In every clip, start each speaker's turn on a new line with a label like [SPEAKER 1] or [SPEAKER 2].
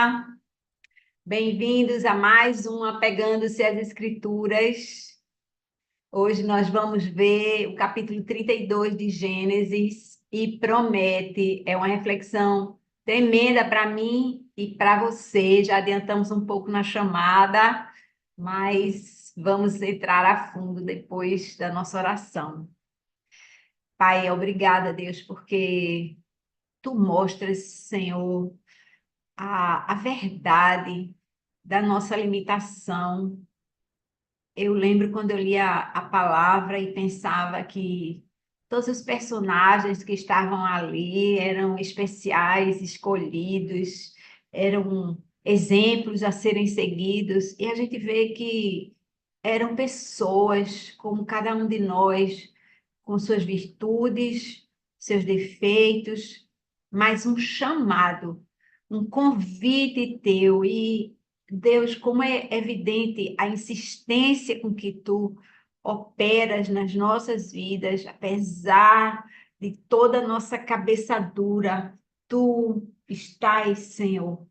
[SPEAKER 1] Olá, bem-vindos a mais um Apegando-se às Escrituras. Hoje nós vamos ver o capítulo 32 de Gênesis e promete, é uma reflexão tremenda para mim e para você. Já adiantamos um pouco na chamada, mas vamos entrar a fundo depois da nossa oração. Pai, obrigada, Deus, porque tu mostras, Senhor, a verdade da nossa limitação. Eu lembro quando eu lia a palavra e pensava que todos os personagens que estavam ali eram especiais, escolhidos, eram exemplos a serem seguidos, e a gente vê que eram pessoas como cada um de nós, com suas virtudes, seus defeitos, mas um chamado, um convite teu. E, Deus, como é evidente a insistência com que tu operas nas nossas vidas, apesar de toda a nossa cabeça dura, tu estás, Senhor,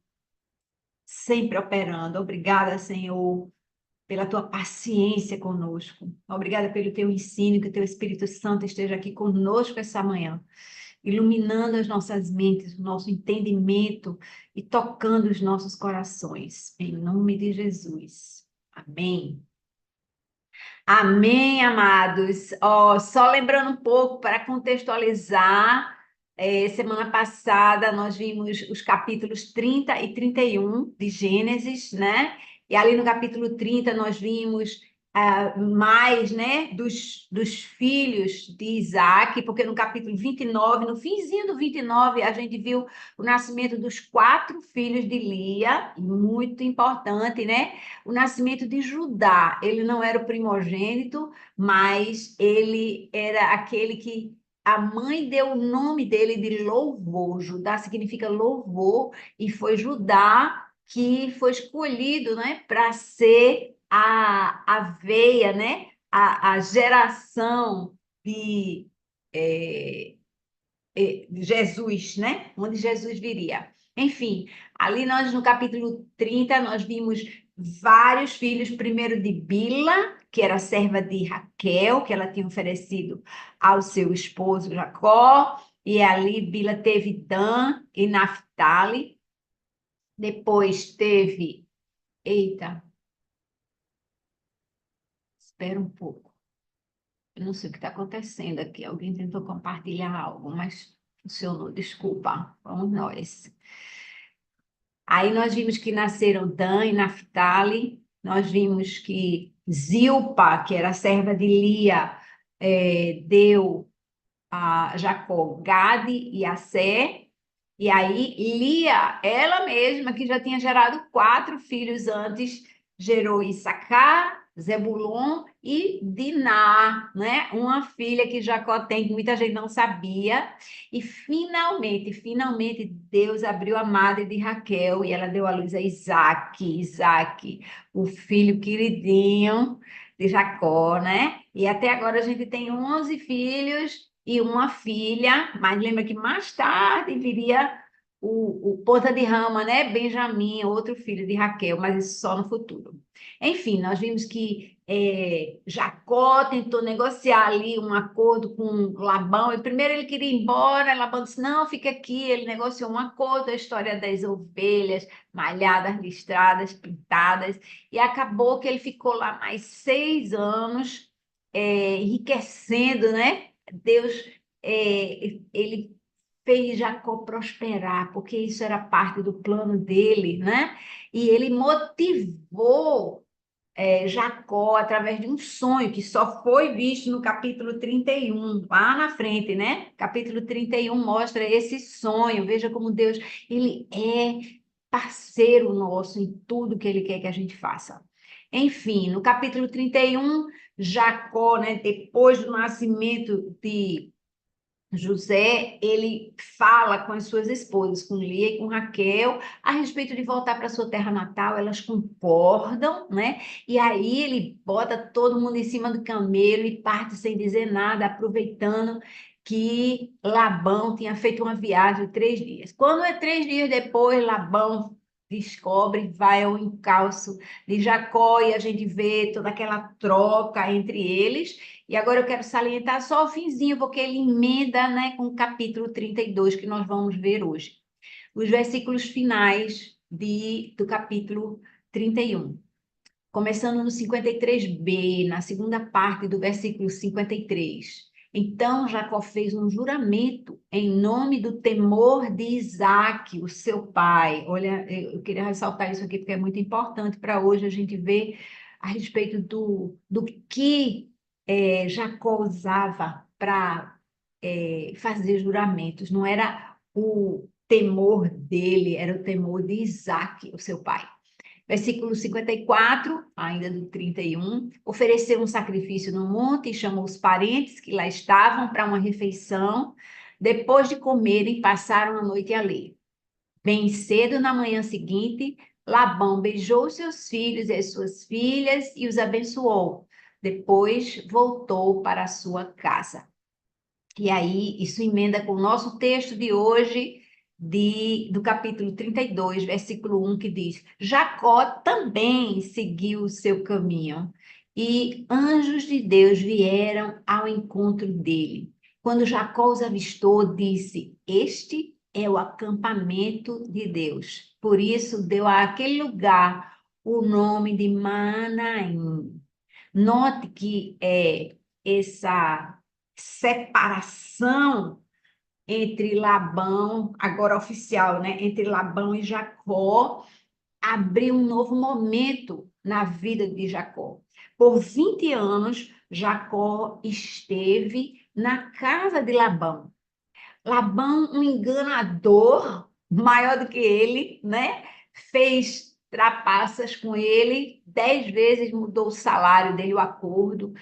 [SPEAKER 1] sempre operando. Obrigada, Senhor, pela tua paciência conosco. Obrigada pelo teu ensino, que o teu Espírito Santo esteja aqui conosco essa manhã, iluminando as nossas mentes, o nosso entendimento e tocando os nossos corações. Em nome de Jesus. Amém. Amém, amados. Ó, só lembrando um pouco para contextualizar, semana passada nós vimos os capítulos 30 e 31 de Gênesis, né? E ali no capítulo 30 nós vimos mais, né, dos filhos de Isaac, porque no capítulo 29, no finzinho do 29, a gente viu o nascimento dos 4 filhos de Lia, muito importante, né? O nascimento de Judá. Ele não era o primogênito, mas ele era aquele que a mãe deu o nome dele de louvor. Judá significa louvor, e foi Judá que foi escolhido, né, para ser a veia, né, a geração de Jesus, né? Onde Jesus viria. Enfim, ali nós no capítulo 30 nós vimos vários filhos, primeiro de Bila, que era serva de Raquel, que ela tinha oferecido ao seu esposo Jacó, e ali Bila teve Dan e Naphtali. Depois teve, eita, espera um pouco. Eu não sei o que está acontecendo aqui. Alguém tentou compartilhar algo, mas funcionou. Desculpa, vamos nós. Aí nós vimos que nasceram Dan e Naphtali, nós vimos que Zilpa, que era a serva de Lia, deu a Jacó Gade e Assé, e aí Lia, ela mesma, que já tinha gerado 4 filhos antes, gerou Issacar, Zebulon e Diná, né? Uma filha que Jacó tem, que muita gente não sabia. E finalmente, Deus abriu a madre de Raquel e ela deu à luz a Isaac, o filho queridinho de Jacó, né? E até agora a gente tem 11 filhos e uma filha, mas lembra que mais tarde viria o ponta de rama, né? Benjamim, outro filho de Raquel, mas isso só no futuro. Enfim, nós vimos que Jacó tentou negociar ali um acordo com Labão, e primeiro ele queria ir embora, Labão disse, não, fica aqui, ele negociou um acordo, a história das ovelhas, malhadas, listradas, pintadas, e acabou que ele ficou lá mais 6 anos, enriquecendo, né? Deus, ele fez Jacó prosperar, porque isso era parte do plano dele, né? E ele motivou Jacó através de um sonho que só foi visto no capítulo 31, lá na frente, né? Capítulo 31 mostra esse sonho. Veja como Deus, ele é parceiro nosso em tudo que ele quer que a gente faça. Enfim, no capítulo 31, Jacó, né, depois do nascimento de José, ele fala com as suas esposas, com Lia e com Raquel, a respeito de voltar para sua terra natal. Elas concordam, né? E aí ele bota todo mundo em cima do camelo e parte sem dizer nada, aproveitando que Labão tinha feito uma viagem de 3 dias. Quando é 3 dias depois, Labão descobre, vai ao encalço de Jacó e a gente vê toda aquela troca entre eles. E agora eu quero salientar só o finzinho, porque ele emenda, né, com o capítulo 32 que nós vamos ver hoje. Os versículos finais do capítulo 31. Começando no 53b, na segunda parte do versículo 53. Então Jacó fez um juramento em nome do temor de Isaque, o seu pai. Olha, eu queria ressaltar isso aqui porque é muito importante para hoje a gente ver a respeito do que Jacó usava para fazer juramentos. Não era o temor dele, era o temor de Isaque, o seu pai. Versículo 54, ainda do 31, ofereceu um sacrifício no monte e chamou os parentes que lá estavam para uma refeição. Depois de comerem, passaram a noite ali. Bem cedo na manhã seguinte, Labão beijou seus filhos e as suas filhas e os abençoou. Depois voltou para a sua casa. E aí, isso emenda com o nosso texto de hoje, do capítulo 32, versículo 1, que diz: Jacó também seguiu o seu caminho, e anjos de Deus vieram ao encontro dele. Quando Jacó os avistou, disse: Este é o acampamento de Deus. Por isso, deu àquele lugar o nome de Manaim. Note que essa separação entre Labão, agora oficial, né? Entre Labão e Jacó, abriu um novo momento na vida de Jacó. Por 20 anos, Jacó esteve na casa de Labão. Labão, um enganador, maior do que ele, né? Fez trapaças com ele, 10 vezes mudou o salário dele, o acordo,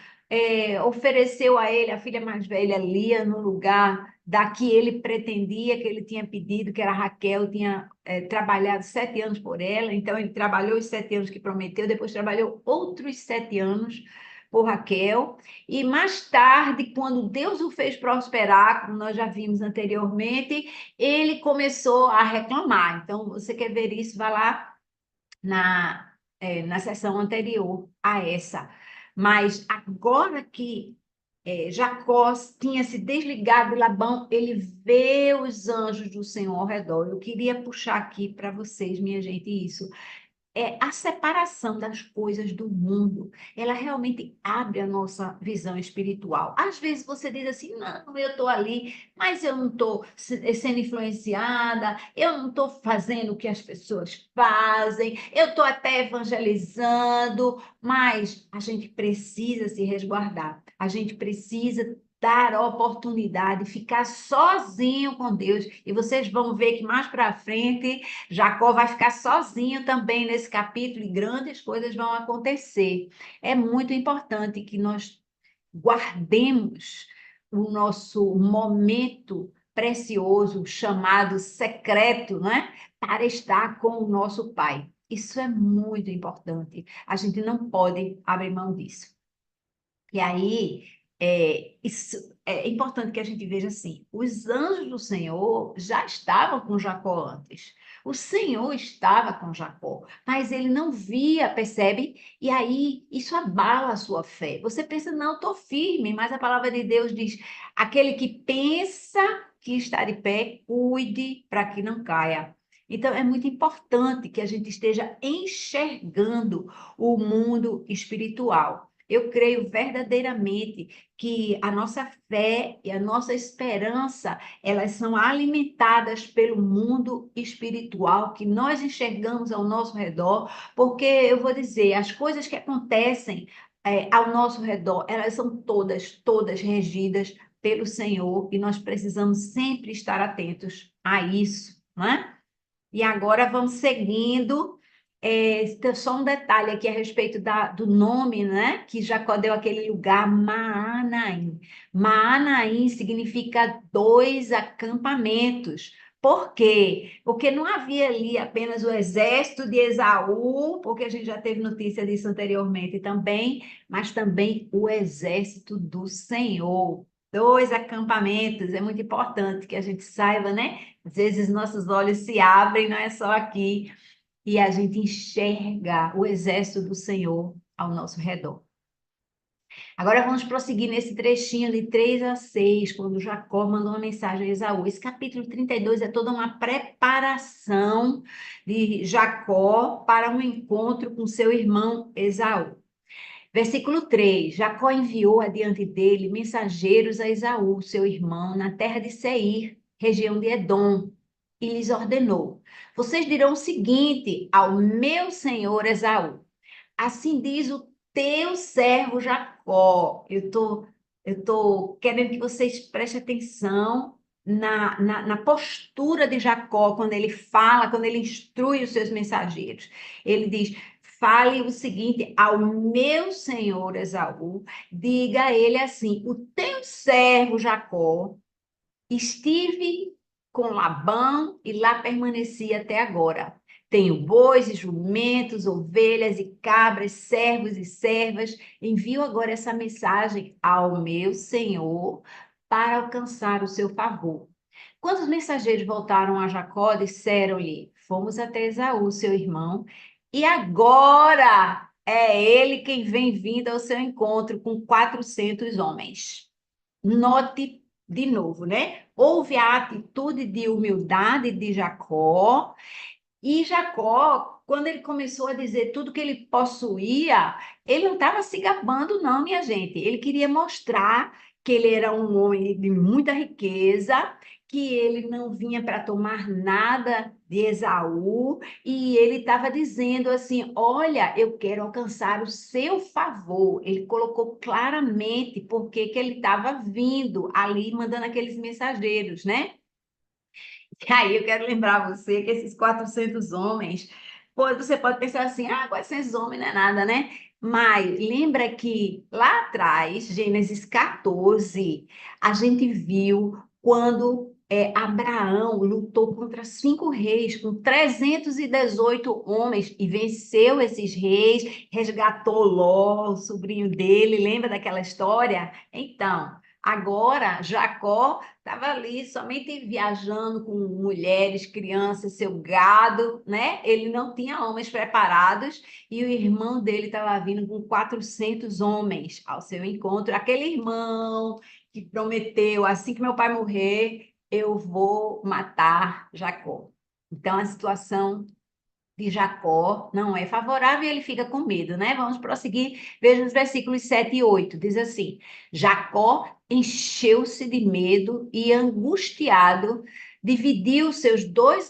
[SPEAKER 1] ofereceu a ele a filha mais velha, Lia, no lugar da que ele pretendia, que ele tinha pedido, que era Raquel, tinha trabalhado 7 anos por ela, então ele trabalhou os 7 anos que prometeu, depois trabalhou outros 7 anos por Raquel, e mais tarde, quando Deus o fez prosperar, como nós já vimos anteriormente, ele começou a reclamar. Então, você quer ver isso? Vai lá na sessão anterior a essa. Mas agora que Jacó tinha se desligado de Labão, ele vê os anjos do Senhor ao redor. Eu queria puxar aqui para vocês, minha gente, isso a separação das coisas do mundo, ela realmente abre a nossa visão espiritual. Às vezes você diz assim, não, eu estou ali, mas eu não estou sendo influenciada, eu não estou fazendo o que as pessoas fazem, eu estou até evangelizando, mas a gente precisa se resguardar, a gente precisa dar oportunidade, ficar sozinho com Deus. E vocês vão ver que mais para frente Jacó vai ficar sozinho também nesse capítulo e grandes coisas vão acontecer. É muito importante que nós guardemos o nosso momento precioso, chamado secreto, né? Para estar com o nosso Pai. Isso é muito importante. A gente não pode abrir mão disso. E aí, isso é importante que a gente veja assim: os anjos do Senhor já estavam com Jacó antes. O Senhor estava com Jacó, mas ele não via, percebe? E aí, isso abala a sua fé. Você pensa, não, estou firme, mas a palavra de Deus diz: aquele que pensa que está de pé, cuide para que não caia. Então, é muito importante que a gente esteja enxergando o mundo espiritual. Eu creio verdadeiramente que a nossa fé e a nossa esperança, elas são alimentadas pelo mundo espiritual que nós enxergamos ao nosso redor, porque eu vou dizer, as coisas que acontecem ao nosso redor, elas são todas regidas pelo Senhor e nós precisamos sempre estar atentos a isso, não é? E agora vamos seguindo. Só um detalhe aqui a respeito do nome, né? Que Jacó deu aquele lugar, Maanaim. Maanaim significa 2 acampamentos. Por quê? Porque não havia ali apenas o exército de Esaú, porque a gente já teve notícia disso anteriormente também, mas também o exército do Senhor. 2 acampamentos, é muito importante que a gente saiba, né? Às vezes nossos olhos se abrem, não é só aqui e a gente enxerga o exército do Senhor ao nosso redor. Agora vamos prosseguir nesse trechinho de 3 a 6, quando Jacó mandou uma mensagem a Esaú. Esse capítulo 32 é toda uma preparação de Jacó para um encontro com seu irmão Esaú. Versículo 3: Jacó enviou adiante dele mensageiros a Esaú, seu irmão, na terra de Seir, região de Edom, e lhes ordenou: Vocês dirão o seguinte ao meu senhor Esaú: Assim diz o teu servo Jacó. Eu tô querendo que vocês prestem atenção na postura de Jacó, quando ele fala, quando ele instrui os seus mensageiros. Ele diz: Fale o seguinte ao meu senhor Esaú, diga a ele assim: O teu servo Jacó estive com Labão e lá permaneci até agora. Tenho bois e jumentos, ovelhas e cabras, servos e servas. Envio agora essa mensagem ao meu senhor para alcançar o seu favor. Quando os mensageiros voltaram a Jacó, disseram-lhe: Fomos até Esaú, seu irmão, e agora é ele quem vem vindo ao seu encontro com 400 homens. Note de novo, né? Houve a atitude de humildade de Jacó, e Jacó, quando ele começou a dizer tudo que ele possuía, ele não estava se gabando, não, minha gente. Ele queria mostrar que ele era um homem de muita riqueza, que ele não vinha para tomar nada de Esaú, e ele estava dizendo assim: Olha, eu quero alcançar o seu favor. Ele colocou claramente por que ele estava vindo ali, mandando aqueles mensageiros, né? E aí eu quero lembrar você que esses 400 homens, pô, você pode pensar assim: 400 homens não é nada, né? Mas lembra que lá atrás, Gênesis 14, a gente viu quando Abraão lutou contra 5 reis, com 318 homens, e venceu esses reis, resgatou Ló, o sobrinho dele, lembra daquela história? Então, agora Jacó estava ali somente viajando com mulheres, crianças, seu gado, né? Ele não tinha homens preparados, e o irmão dele estava vindo com 400 homens ao seu encontro. Aquele irmão que prometeu: assim que meu pai morrer, eu vou matar Jacó. Então a situação de Jacó não é favorável e ele fica com medo, né? Vamos prosseguir. Veja os versículos 7 e 8. Diz assim: Jacó encheu-se de medo e, angustiado, dividiu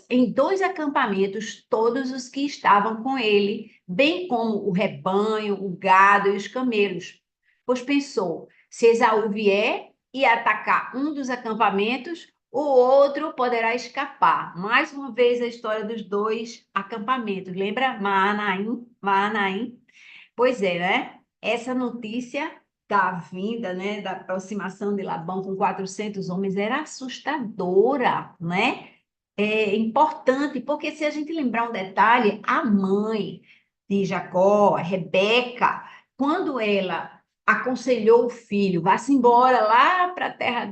[SPEAKER 1] em dois acampamentos todos os que estavam com ele, bem como o rebanho, o gado e os camelos. Pois pensou: se Esaú vier e atacar um dos acampamentos, o outro poderá escapar. Mais uma vez a história dos dois acampamentos. Lembra Maanaim? Maanaim? Pois é, né? Essa notícia da vinda, né, da aproximação de Labão com 400 homens era assustadora, né? É importante, porque se a gente lembrar um detalhe, a mãe de Jacó, Rebeca, quando ela aconselhou o filho: vá-se embora lá para a terra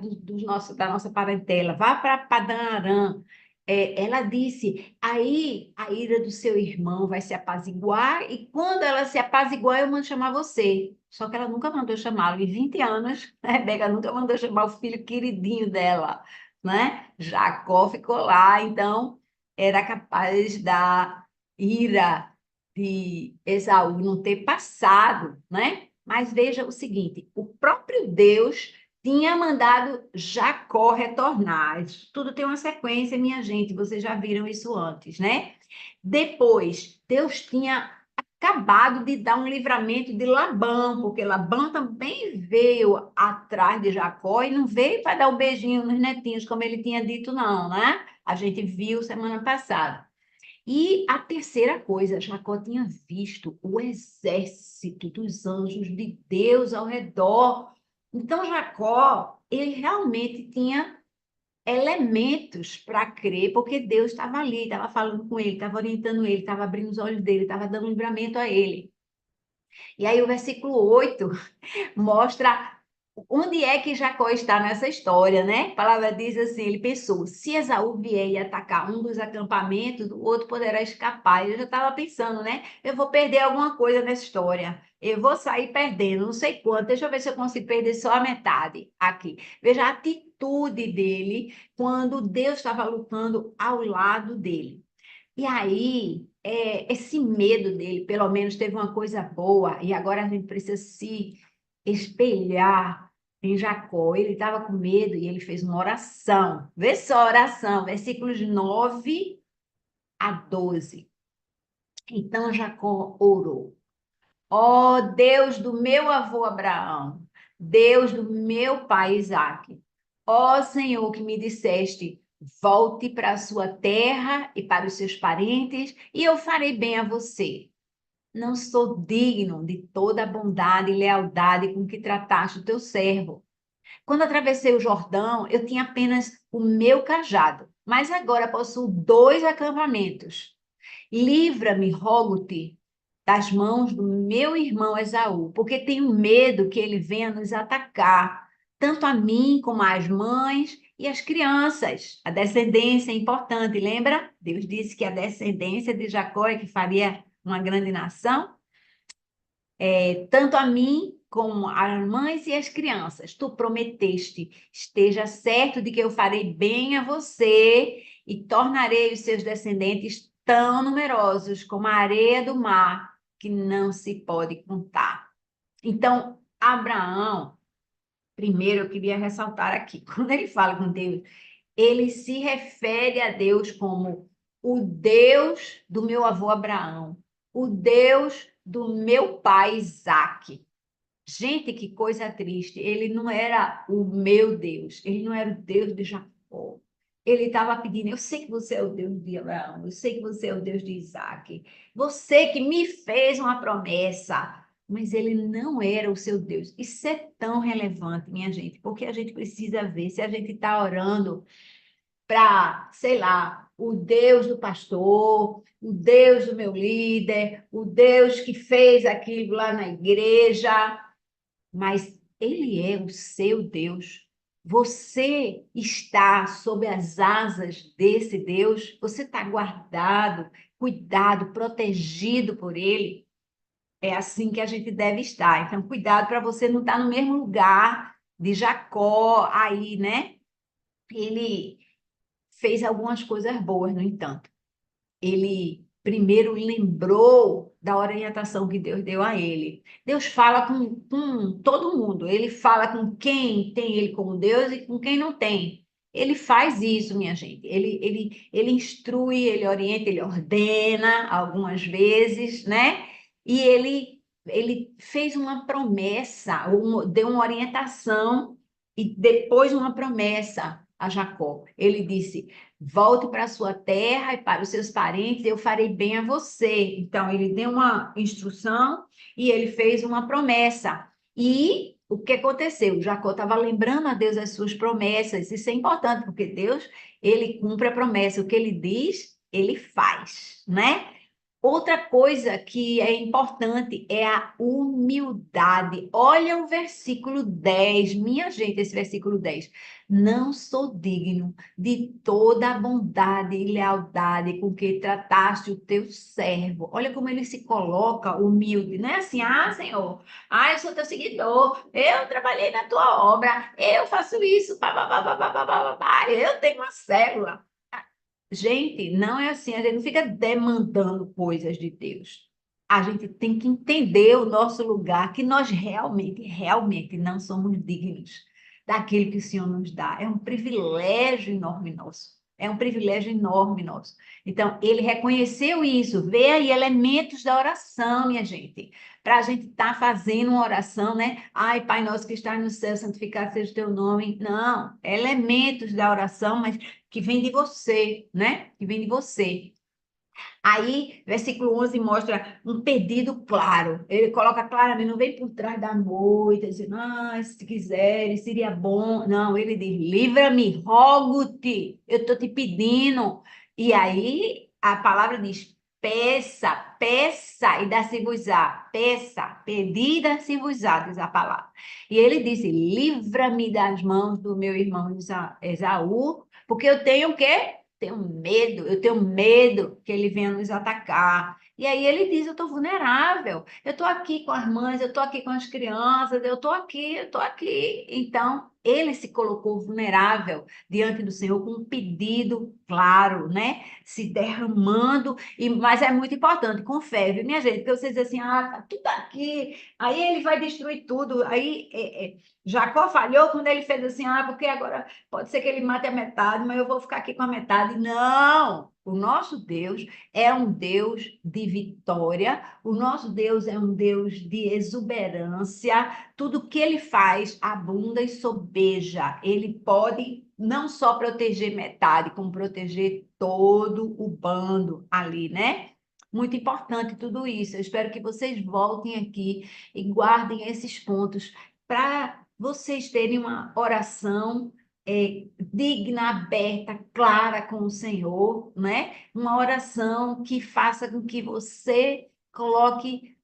[SPEAKER 1] da nossa parentela, vá para Padã Arã. Ela disse: aí a ira do seu irmão vai se apaziguar, e quando ela se apaziguar, eu mando chamar você. Só que ela nunca mandou chamá-lo. Em 20 anos, a Rebeca nunca mandou chamar o filho queridinho dela, né? Jacó ficou lá, então era capaz da ira de Esaú não ter passado, né? Mas veja o seguinte: o próprio Deus tinha mandado Jacó retornar. Isso tudo tem uma sequência, minha gente, vocês já viram isso antes, né? Depois, Deus tinha acabado de dar um livramento de Labão, porque Labão também veio atrás de Jacó e não veio para dar um beijinho nos netinhos, como ele tinha dito, não, né? A gente viu semana passada. E a terceira coisa, Jacó tinha visto o exército dos anjos de Deus ao redor. Então, Jacó, ele realmente tinha elementos para crer, porque Deus estava ali, estava falando com ele, estava orientando ele, estava abrindo os olhos dele, estava dando livramento a ele. E aí o versículo 8 mostra Onde é que Jacó está nessa história, né? A palavra diz assim, ele pensou, se Esaú vier e atacar um dos acampamentos, o outro poderá escapar. Eu já estava pensando, né? Eu vou perder alguma coisa nessa história. Eu vou sair perdendo, não sei quanto. Deixa eu ver se eu consigo perder só a metade aqui. Veja a atitude dele quando Deus estava lutando ao lado dele. E aí, esse medo dele, pelo menos teve uma coisa boa, e agora a gente precisa se espelhar em Jacó. Ele estava com medo e ele fez uma oração. Vê só a oração, versículos 9 a 12. Então Jacó orou. Ó Deus do meu avô Abraão, Deus do meu pai Isaque, ó Senhor que me disseste, volte para a sua terra e para os seus parentes, e eu farei bem a você. Não sou digno de toda a bondade e lealdade com que trataste o teu servo. Quando atravessei o Jordão, eu tinha apenas o meu cajado, mas agora possuo 2 acampamentos. Livra-me, rogo-te, das mãos do meu irmão Esaú, porque tenho medo que ele venha nos atacar, tanto a mim como às mães e às crianças. A descendência é importante, lembra? Deus disse que a descendência de Jacó é que faria uma grande nação. Tanto a mim como às mães e às crianças. Tu prometeste, esteja certo de que eu farei bem a você e tornarei os seus descendentes tão numerosos como a areia do mar, que não se pode contar. Então, Abraão, primeiro eu queria ressaltar aqui, quando ele fala com Deus, ele se refere a Deus como o Deus do meu avô Abraão, o Deus do meu pai Isaque. Gente, que coisa triste. Ele não era o meu Deus, ele não era o Deus de Jacó. Ele estava pedindo: eu sei que você é o Deus de Abraão, eu sei que você é o Deus de Isaac, você que me fez uma promessa. Mas ele não era o seu Deus. Isso é tão relevante, minha gente, porque a gente precisa ver se a gente está orando para, sei lá, o Deus do pastor, o Deus do meu líder, o Deus que fez aquilo lá na igreja, mas ele é o seu Deus. Você está sob as asas desse Deus, você está guardado, cuidado, protegido por ele. É assim que a gente deve estar. Então, cuidado para você não estar no mesmo lugar de Jacó aí, né? Ele fez algumas coisas boas, no entanto. Ele primeiro lembrou da orientação que Deus deu a ele. Deus fala com todo mundo. Ele fala com quem tem ele como Deus e com quem não tem. Ele faz isso, minha gente. Ele instrui, ele orienta, ele ordena algumas vezes, né? E ele fez uma promessa, deu uma orientação e depois uma promessa a Jacó. Ele disse: volte para a sua terra e para os seus parentes, eu farei bem a você. Então, ele deu uma instrução e ele fez uma promessa. E o que aconteceu? Jacó estava lembrando a Deus as suas promessas. Isso é importante, porque Deus, ele cumpre a promessa. O que ele diz, ele faz, né? Outra coisa que é importante é a humildade. Olha o versículo 10, minha gente, esse versículo 10. Não sou digno de toda a bondade e lealdade com que trataste o teu servo. Olha como ele se coloca humilde. Não é assim, Senhor, eu sou teu seguidor, eu trabalhei na tua obra, eu faço isso, eu tenho uma célula. Gente, não é assim, a gente não fica demandando coisas de Deus. A gente tem que entender o nosso lugar, que nós realmente não somos dignos daquilo que o Senhor nos dá. É um privilégio enorme nosso. É um privilégio enorme nosso. Então, ele reconheceu isso. Vê aí elementos da oração, minha gente. Para a gente estar fazendo uma oração, né? Ai, Pai nosso que está no céu, santificado seja o teu nome. Não, elementos da oração, mas que vem de você, né? Que vem de você. Aí, versículo 11 mostra um pedido claro. Ele coloca claramente, não vem por trás da moita, dizendo, se quiser, seria bom. Não, ele diz, livra-me, rogo-te, eu estou te pedindo. E aí, a palavra diz, Peça, peça e dá-se-vos-á. Peça, pedi e dá-se-vos-á, diz a palavra. E ele disse: livra-me das mãos do meu irmão Esaú, porque eu tenho o quê? Eu tenho medo que ele venha nos atacar. E aí ele diz: eu estou vulnerável, eu estou aqui com as mães, eu estou aqui com as crianças, eu estou aqui, eu estou aqui. Então, ele se colocou vulnerável diante do Senhor com um pedido claro, né? Se derramando, mas é muito importante, com fé, viu, minha gente? Porque vocês dizem assim, tá tudo aqui, aí ele vai destruir tudo. Aí Jacó falhou quando ele fez assim, porque agora pode ser que ele mate a metade, mas eu vou ficar aqui com a metade. Não! O nosso Deus é um Deus de vitória, o nosso Deus é um Deus de exuberância, tudo que ele faz abunda e sobeja. Ele pode não só proteger metade, como proteger todo o bando ali, né? Muito importante tudo isso. Eu espero que vocês voltem aqui e guardem esses pontos para vocês terem uma oração digna, aberta, clara com o Senhor, né? Uma oração que faça com que você coloque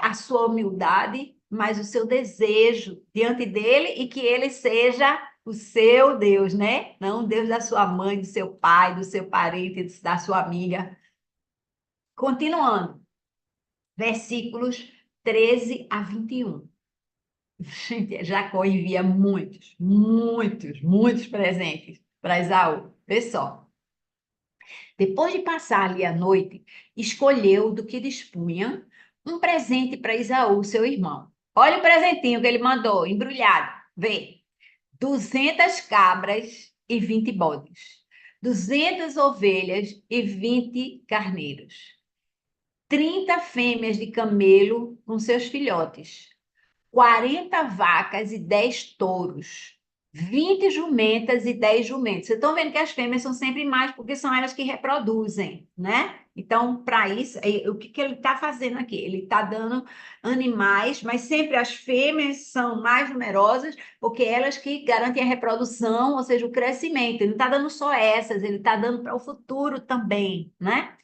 [SPEAKER 1] a sua humildade, mas o seu desejo diante dele e que ele seja o seu Deus, né? Não o Deus da sua mãe, do seu pai, do seu parente, da sua amiga. Continuando, versículos 13 a 21. Gente, Jacó envia muitos presentes para Esaú. Vê só. Depois de passar ali a noite, escolheu do que dispunha um presente para Esaú, seu irmão. Olha o presentinho que ele mandou, embrulhado. Vê, 200 cabras e 20 bodes, 200 ovelhas e 20 carneiros, 30 fêmeas de camelo com seus filhotes, 40 vacas e 10 touros, 20 jumentas e 10 jumentos. Vocês estão vendo que as fêmeas são sempre mais, porque são elas que reproduzem, né? Então, para isso, o que ele está fazendo aqui? Ele está dando animais, mas sempre as fêmeas são mais numerosas, porque elas que garantem a reprodução, ou seja, o crescimento. Ele não está dando só essas, ele está dando para o futuro também, né?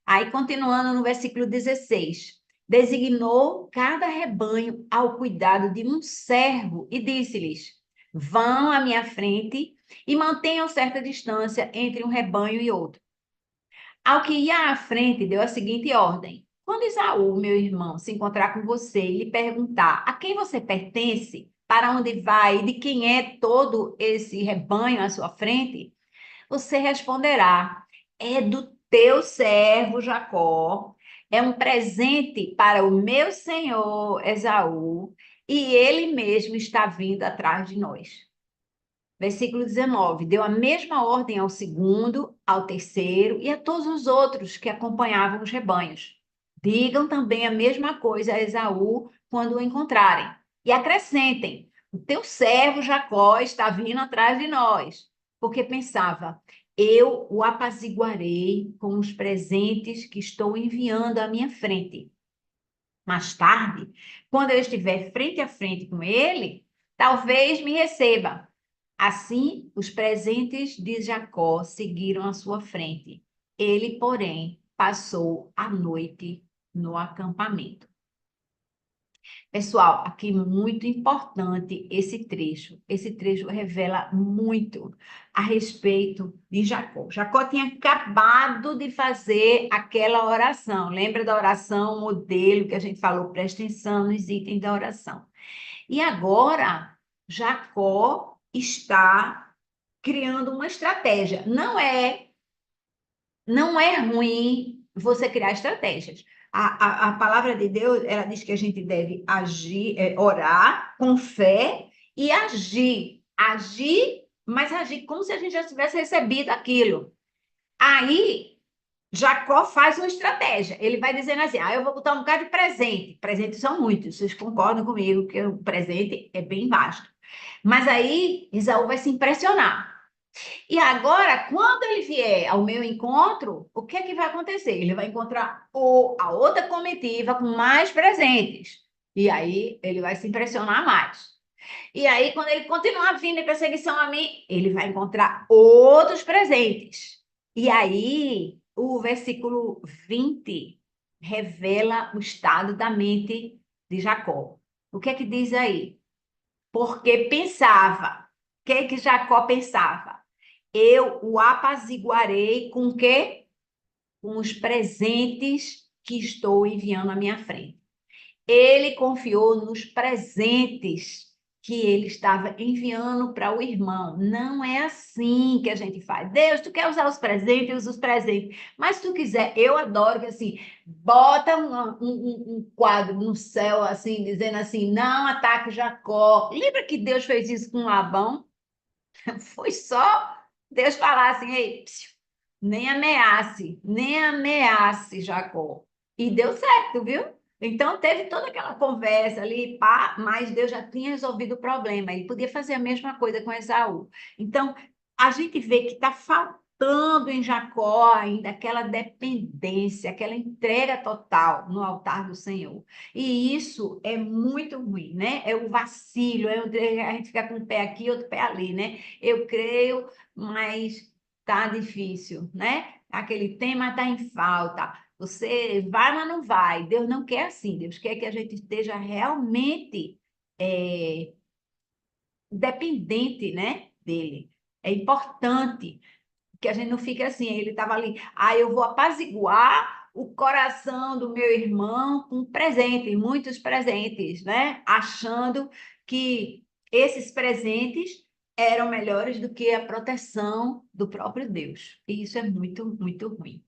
[SPEAKER 1] Aí, continuando no versículo 16, designou cada rebanho ao cuidado de um servo e disse-lhes: vão à minha frente e mantenham certa distância entre um rebanho e outro. Ao que ia à frente, deu a seguinte ordem: quando Esaú, meu irmão, se encontrar com você e lhe perguntar a quem você pertence, para onde vai e de quem é todo esse rebanho à sua frente, você responderá: é do teu servo Jacó, é um presente para o meu senhor Esaú, e ele mesmo está vindo atrás de nós. Versículo 19: deu a mesma ordem ao segundo, ao terceiro e a todos os outros que acompanhavam os rebanhos. Digam também a mesma coisa a Esaú quando o encontrarem. E acrescentem: o teu servo Jacó está vindo atrás de nós. Porque pensava: eu o apaziguarei com os presentes que estou enviando à minha frente. Mais tarde, quando eu estiver frente a frente com ele, talvez me receba. Assim, os presentes de Jacó seguiram à sua frente. Ele, porém, passou a noite no acampamento. Pessoal, aqui muito importante esse trecho. Esse trecho revela muito a respeito de Jacó. Jacó tinha acabado de fazer aquela oração. Lembra da oração modelo que a gente falou? Presta atenção nos itens da oração. E agora, Jacó está criando uma estratégia. Não é ruim você criar estratégias. A palavra de Deus, ela diz que a gente deve agir, orar com fé e agir. Agir, mas agir como se a gente já tivesse recebido aquilo. Aí, Jacó faz uma estratégia. Ele vai dizendo assim: eu vou botar um bocado de presente. Presentes são muitos, vocês concordam comigo que o presente é bem vasto. Mas aí, Esaú vai se impressionar. E agora, quando ele vier ao meu encontro, o que é que vai acontecer? Ele vai encontrar a outra comitiva com mais presentes. E aí ele vai se impressionar mais. E aí, quando ele continuar vindo em perseguição a mim, ele vai encontrar outros presentes. E aí o versículo 20 revela o estado da mente de Jacó. O que é que diz aí? Porque pensava. O que é que Jacó pensava? Eu o apaziguarei com o quê? Com os presentes que estou enviando à minha frente. Ele confiou nos presentes que ele estava enviando para o irmão. Não é assim que a gente faz. Deus, tu quer usar os presentes, usa os presentes. Mas se tu quiser, eu adoro que assim, bota um quadro no céu, assim, dizendo assim, não ataque Jacó. Lembra que Deus fez isso com Labão? Foi só Deus falar assim, ei, psiu, nem ameace Jacó. E deu certo, viu? Então teve toda aquela conversa ali, pá, mas Deus já tinha resolvido o problema. Ele podia fazer a mesma coisa com Esaú. Então, a gente vê que está faltando em Jacó ainda aquela dependência, aquela entrega total no altar do Senhor. E isso é muito ruim, né? É o vacilo, a gente fica com um pé aqui, outro pé ali, né? Eu creio, mas tá difícil, né? Aquele tema está em falta. Você vai, mas não vai. Deus não quer assim. Deus quer que a gente esteja realmente dependente, né, dele. É importante que a gente não fique assim. Ele estava ali, eu vou apaziguar o coração do meu irmão com presentes, muitos presentes, né? Achando que esses presentes eram melhores do que a proteção do próprio Deus. E isso é muito, muito ruim.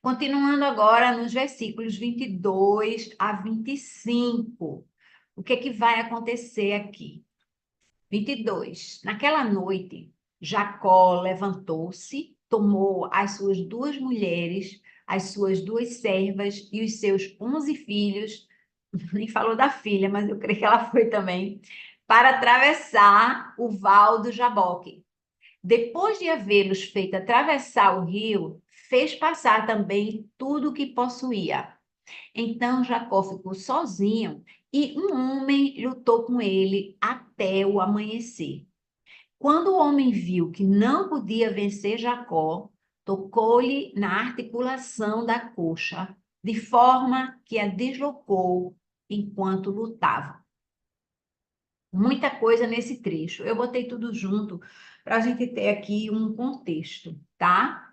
[SPEAKER 1] Continuando agora nos versículos 22 a 25. O que é que vai acontecer aqui? 22. Naquela noite, Jacó levantou-se, tomou as suas duas mulheres, as suas duas servas e os seus 11 filhos, nem falou da filha, mas eu creio que ela foi também, para atravessar o val do Jaboque. Depois de havê-los feito atravessar o rio, fez passar também tudo o que possuía. Então Jacó ficou sozinho e um homem lutou com ele até o amanhecer. Quando o homem viu que não podia vencer Jacó, tocou-lhe na articulação da coxa, de forma que a deslocou enquanto lutava. Muita coisa nesse trecho. Eu botei tudo junto para a gente ter aqui um contexto, tá?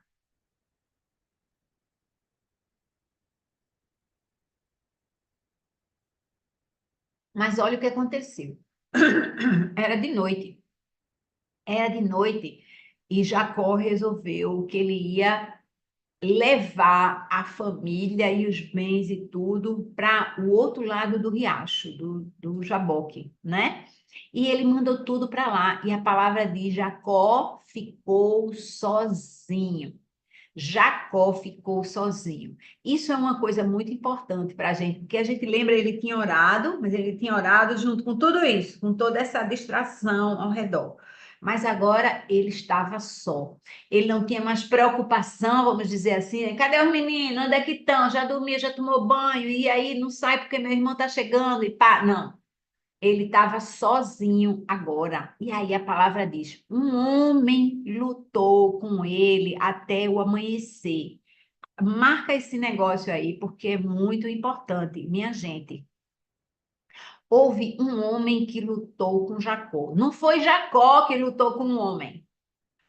[SPEAKER 1] Mas olha o que aconteceu. Era de noite. Era de noite e Jacó resolveu que ele ia levar a família e os bens e tudo para o outro lado do riacho, do Jaboque, né? E ele mandou tudo para lá. E a palavra diz: Jacó ficou sozinho. Jacó ficou sozinho. Isso é uma coisa muito importante para a gente, porque a gente lembra, ele tinha orado, mas ele tinha orado junto com tudo isso, com toda essa distração ao redor. Mas agora ele estava só. Ele não tinha mais preocupação, vamos dizer assim, né? Cadê os meninos? Onde é que estão? Já dormiu, já tomou banho, e aí não sai porque meu irmão está chegando e pá. Não. Ele estava sozinho agora. E aí a palavra diz: um homem lutou com ele até o amanhecer. Marca esse negócio aí, porque é muito importante, minha gente. Houve um homem que lutou com Jacó. Não foi Jacó que lutou com o homem.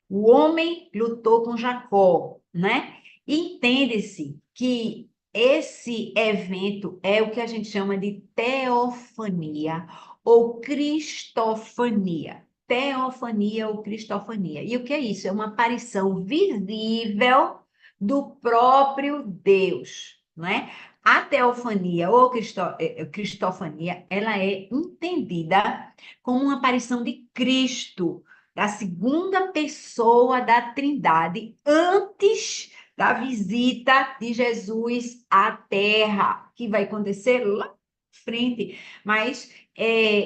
[SPEAKER 1] O homem lutou com Jacó, né? Entende-se que esse evento é o que a gente chama de teofania ou cristofania. Teofania ou cristofania. E o que é isso? É uma aparição visível do próprio Deus, né? A teofania ou cristofania, ela é entendida como uma aparição de Cristo, da segunda pessoa da Trindade, antes da visita de Jesus à Terra, que vai acontecer lá na frente, mas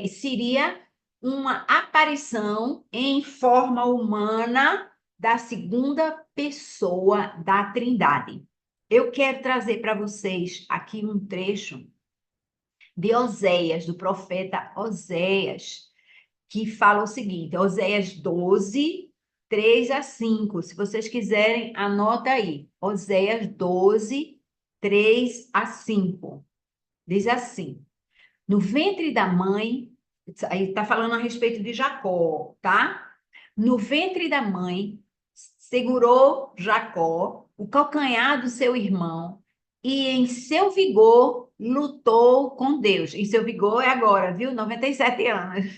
[SPEAKER 1] seria uma aparição em forma humana da segunda pessoa da Trindade. Eu quero trazer para vocês aqui um trecho de Oséias, do profeta Oséias, que fala o seguinte, Oséias 12, 3 a 5. Se vocês quiserem, anota aí. Oséias 12, 3 a 5. Diz assim: no ventre da mãe, aí está falando a respeito de Jacó, tá? No ventre da mãe, segurou Jacó o calcanhar do seu irmão e em seu vigor lutou com Deus. Em seu vigor é agora, viu? 97 anos.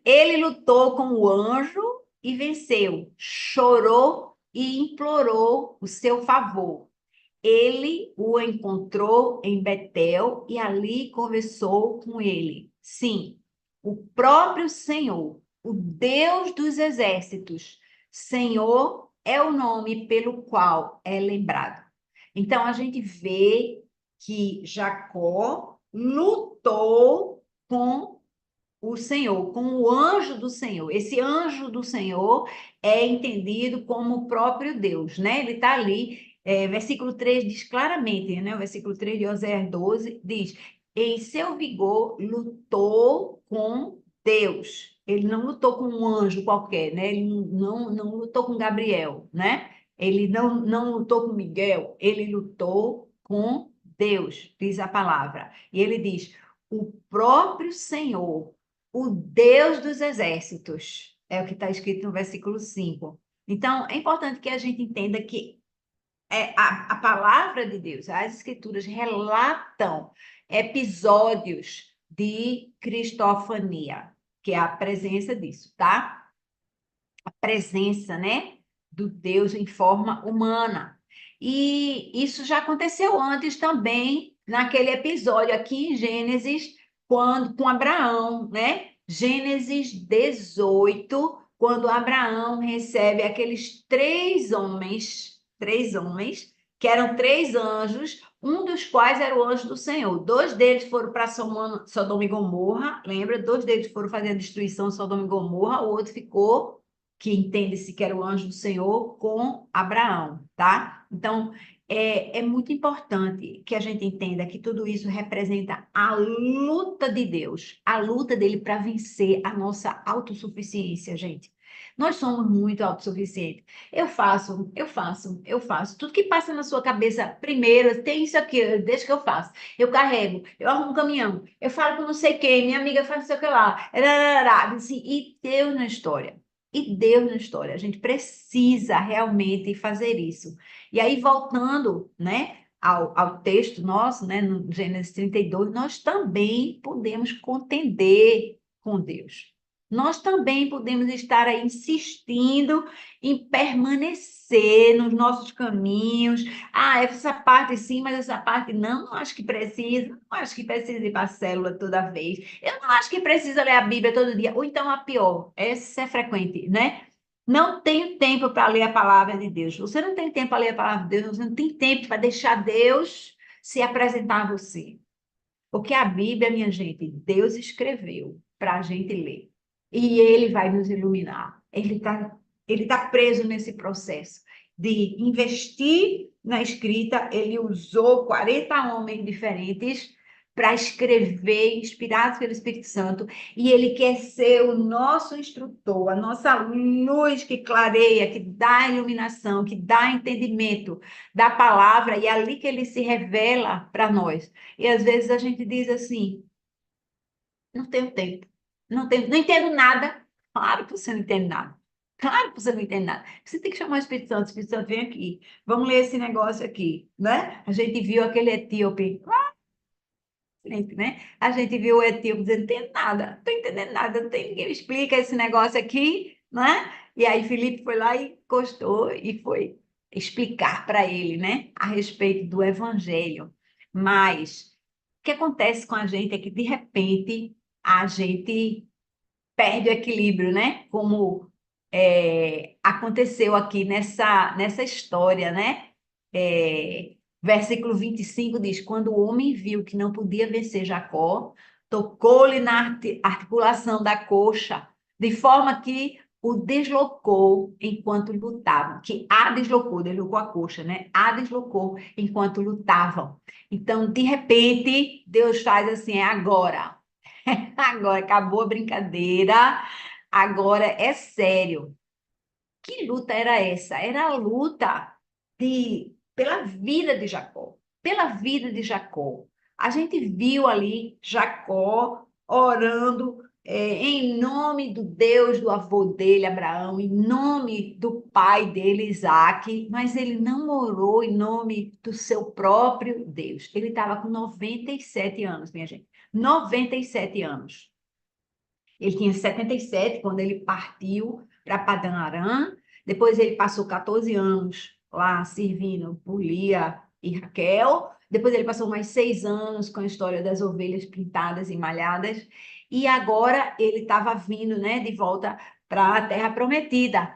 [SPEAKER 1] Ele lutou com o anjo e venceu. Chorou e implorou o seu favor. Ele o encontrou em Betel e ali conversou com ele. Sim, o próprio Senhor, o Deus dos exércitos. Senhor é o nome pelo qual é lembrado. Então a gente vê que Jacó lutou com o Senhor, com o anjo do Senhor. Esse anjo do Senhor é entendido como o próprio Deus, né? Ele está ali, versículo 3 diz claramente, né? O versículo 3 de Oséias 12 diz: em seu vigor lutou com Deus. Ele não lutou com um anjo qualquer, né? Ele não lutou com Gabriel, né? Ele não lutou com Miguel, ele lutou com Deus, diz a palavra. E ele diz: o próprio Senhor, o Deus dos exércitos, é o que está escrito no versículo 5. Então, é importante que a gente entenda que a palavra de Deus, as escrituras relatam episódios de cristofania, que é a presença disso, tá? A presença, né, do Deus em forma humana. E isso já aconteceu antes também, naquele episódio aqui em Gênesis, quando com Abraão, né? Gênesis 18, quando Abraão recebe aqueles três homens, que eram três anjos, um dos quais era o anjo do Senhor. Dois deles foram para Sodoma e Gomorra, lembra? Dois deles foram fazer a destruição de Sodoma e Gomorra, o outro ficou, que entende-se que era o anjo do Senhor, com Abraão, tá? Então, é muito importante que a gente entenda que tudo isso representa a luta de Deus, a luta dele para vencer a nossa autossuficiência, gente. Nós somos muito autossuficientes. Eu faço. Tudo que passa na sua cabeça, primeiro, tem isso aqui, deixa que eu faço. Eu carrego, eu arrumo um caminhão, eu falo com não sei quem, minha amiga faz não sei o que lá. Assim, e Deus na história. E Deus na história. A gente precisa realmente fazer isso. E aí, voltando, né, ao texto nosso, né, no Gênesis 32, nós também podemos contender com Deus. Nós também podemos estar aí insistindo em permanecer nos nossos caminhos. Ah, essa parte sim, mas essa parte não, não acho que precisa, não acho que precisa ir para a célula toda vez. Eu não acho que precisa ler a Bíblia todo dia. Ou então a pior, essa é frequente, né? Não tenho tempo para ler a palavra de Deus. Você não tem tempo para ler a palavra de Deus, você não tem tempo para deixar Deus se apresentar a você. Porque a Bíblia, minha gente, Deus escreveu para a gente ler. E Ele vai nos iluminar. Ele tá preso nesse processo de investir na escrita. Ele usou 40 homens diferentes para escrever, inspirados pelo Espírito Santo. E Ele quer ser o nosso instrutor, a nossa luz que clareia, que dá iluminação, que dá entendimento da palavra. E é ali que Ele se revela para nós. E às vezes a gente diz assim: não tenho tempo, não entendo nada. Claro que você não entende nada. Claro que você não entende nada. Você tem que chamar o Espírito Santo vem aqui. Vamos ler esse negócio aqui, né? A gente viu aquele etíope, né? A gente viu o etíope dizendo, não entendo nada, não estou entendendo nada, não tem ninguém me explica esse negócio aqui, né? E aí Felipe foi lá e encostou e foi explicar para ele, né? A respeito do evangelho. Mas o que acontece com a gente é que, de repente, a gente perde o equilíbrio, né? Como aconteceu aqui nessa história, né? Versículo 25 diz: quando o homem viu que não podia vencer Jacó, tocou-lhe na articulação da coxa, de forma que o deslocou enquanto lutavam. Que a deslocou a coxa, né? A deslocou enquanto lutavam. Então, de repente, Deus faz assim: é agora. Agora acabou a brincadeira, agora é sério. Que luta era essa? Era a luta pela vida de Jacó, pela vida de Jacó. A gente viu ali Jacó orando em nome do Deus do avô dele, Abraão, em nome do pai dele, Isaque, mas ele não orou em nome do seu próprio Deus. Ele estava com 97 anos, minha gente. 97 anos. Ele tinha 77 quando ele partiu para Padan Aram. Depois ele passou 14 anos lá servindo por Lia e Raquel. Depois ele passou mais 6 anos com a história das ovelhas pintadas e malhadas. E agora ele estava vindo, né, de volta para a Terra Prometida.